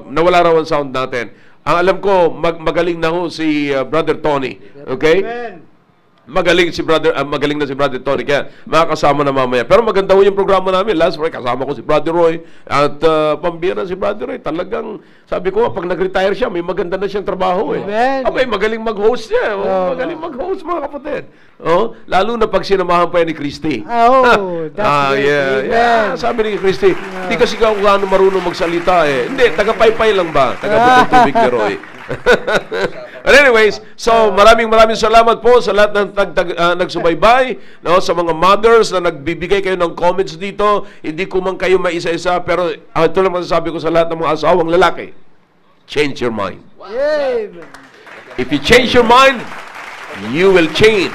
nawala raw ang sound natin. Ang alam ko, magaling na ho si brother Tony. Okay? Amen. Magaling na si brother Tony, kaya makakasama na mamaya. Pero maganda ho yung programa namin. Last week, kasama ko si brother Roy at pambira si brother Roy. Talagang, sabi ko, pag nag-retire siya, may maganda na siyang trabaho eh. Amen. Abay, magaling mag-host siya. Magaling mag-host, mga kapatid. Lalo na pag sinamahan pa yan ni Christy. Oh, that's great. Yeah. Amen. Sabi ni Christy, hindi kasi ako gaano marunong magsalita eh. Hindi, taga-paypay lang ba? Taga-butong tubig ni Roy. But anyways, so maraming salamat po sa lahat ng nagsubaybay, no, sa mga mothers na nagbibigay kayo ng comments dito. Hindi ko man kayo maisa-isa, pero ito lang masasabi ko sa lahat ng mga asawang lalaki. Change your mind. Amen. If you change your mind, you will change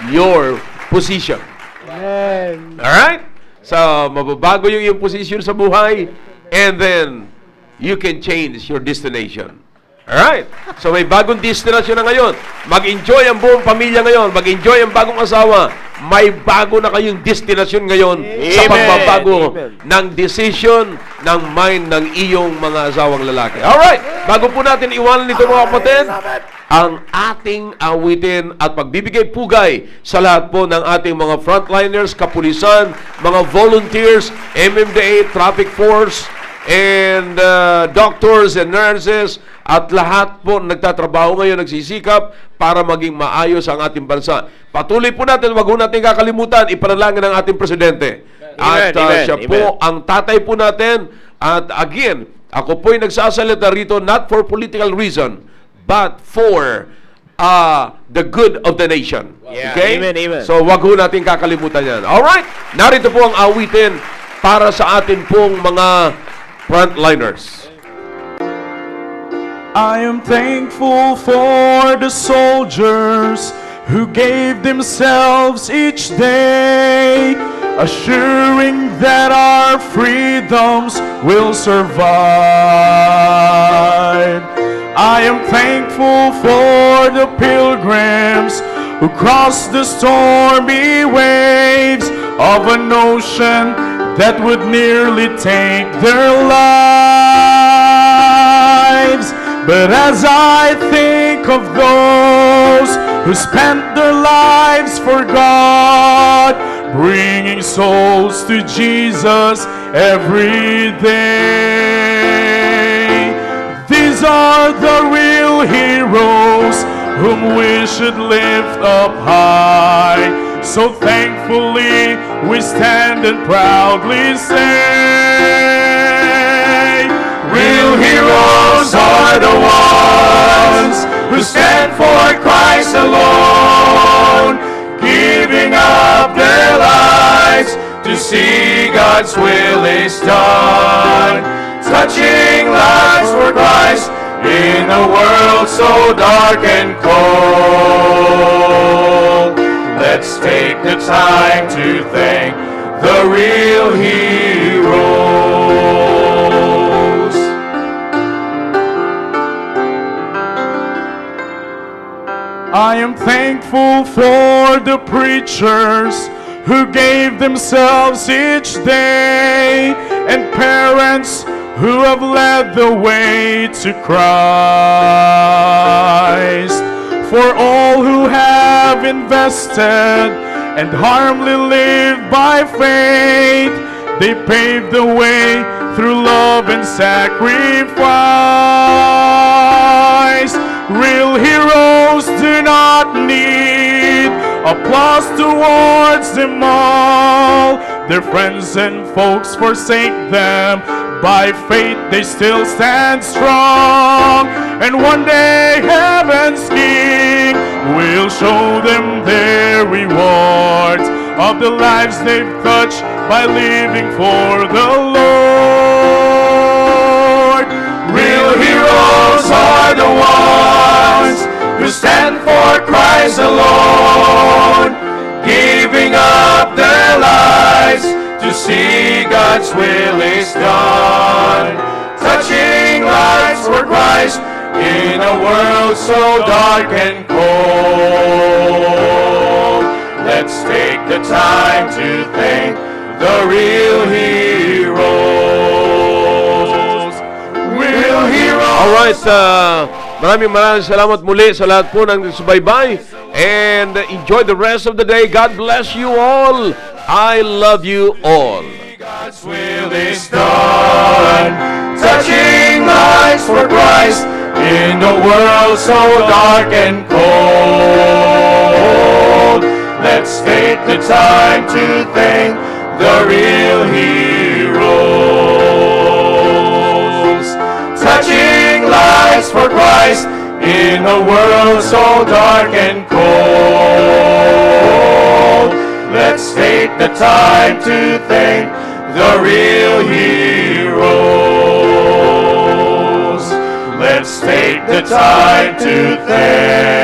your position. Amen. Alright? So, mababago yung iyong position sa buhay, and then you can change your destination. Alright? So, may bagong destination na ngayon. Mag-enjoy ang buong pamilya ngayon. Mag-enjoy ang bagong asawa. May bago na kayong destination ngayon sa pagbabago ng decision ng mind ng iyong mga asawang lalaki. Alright? Bago po natin iwanan nito, mga kapatid, ang ating awitin at pagbibigay pugay sa lahat po ng ating mga frontliners, kapulisan, mga volunteers, MMDA, traffic force, and doctors and nurses, at lahat po nagtatrabaho ngayon, nagsisikap para maging maayos ang ating bansa. Patuloy po natin, wag po natin kakalimutan, ipanalangin ang ating presidente. At siya po ang tatay po natin. At again, ako po'y nagsasalita rito not for political reason, but for the good of the nation. Yeah, Okay? amen. So wag po natin kakalimutan yan. Alright? Narito po ang awitin para sa atin pong mga frontliners. I am thankful for the soldiers who gave themselves each day, assuring that our freedoms will survive. I am thankful for the pilgrims who crossed the stormy waves of an ocean that would nearly take their lives. But as I think of those who spent their lives for God, bringing souls to Jesus every day, these are the real heroes whom we should lift up high. So thankfully we stand and proudly say, real heroes are the ones who stand for Christ alone, giving up their lives to see God's will is done, touching lives for Christ in a world so dark and cold. Let's take the time to thank the real heroes. I am thankful for the preachers who gave themselves each day, and parents who have led the way to Christ. For all who have invested and harmfully lived by faith, they paved the way through love and sacrifice. Real heroes do not need applause towards them all. Their friends and folks forsake them. By faith they still stand strong. And one day heaven's King will show them their rewards of the lives they've touched by living for the Lord. Real heroes are the ones who stand for Christ alone, giving up their lives to see God's will is done, touching lives for Christ in a world so dark and cold. Let's take the time to thank the real heroes. Real heroes. Alright, maraming salamat muli sa lahat po ng nagsubaybay. And enjoy the rest of the day. God bless you all. I love you all. God's will is done, touching lives for Christ in a world so dark and cold. Let's take the time to thank the real heroes, touching lives for Christ in a world so dark and cold. Let's take the time to thank the real heroes. Let's take the time to thank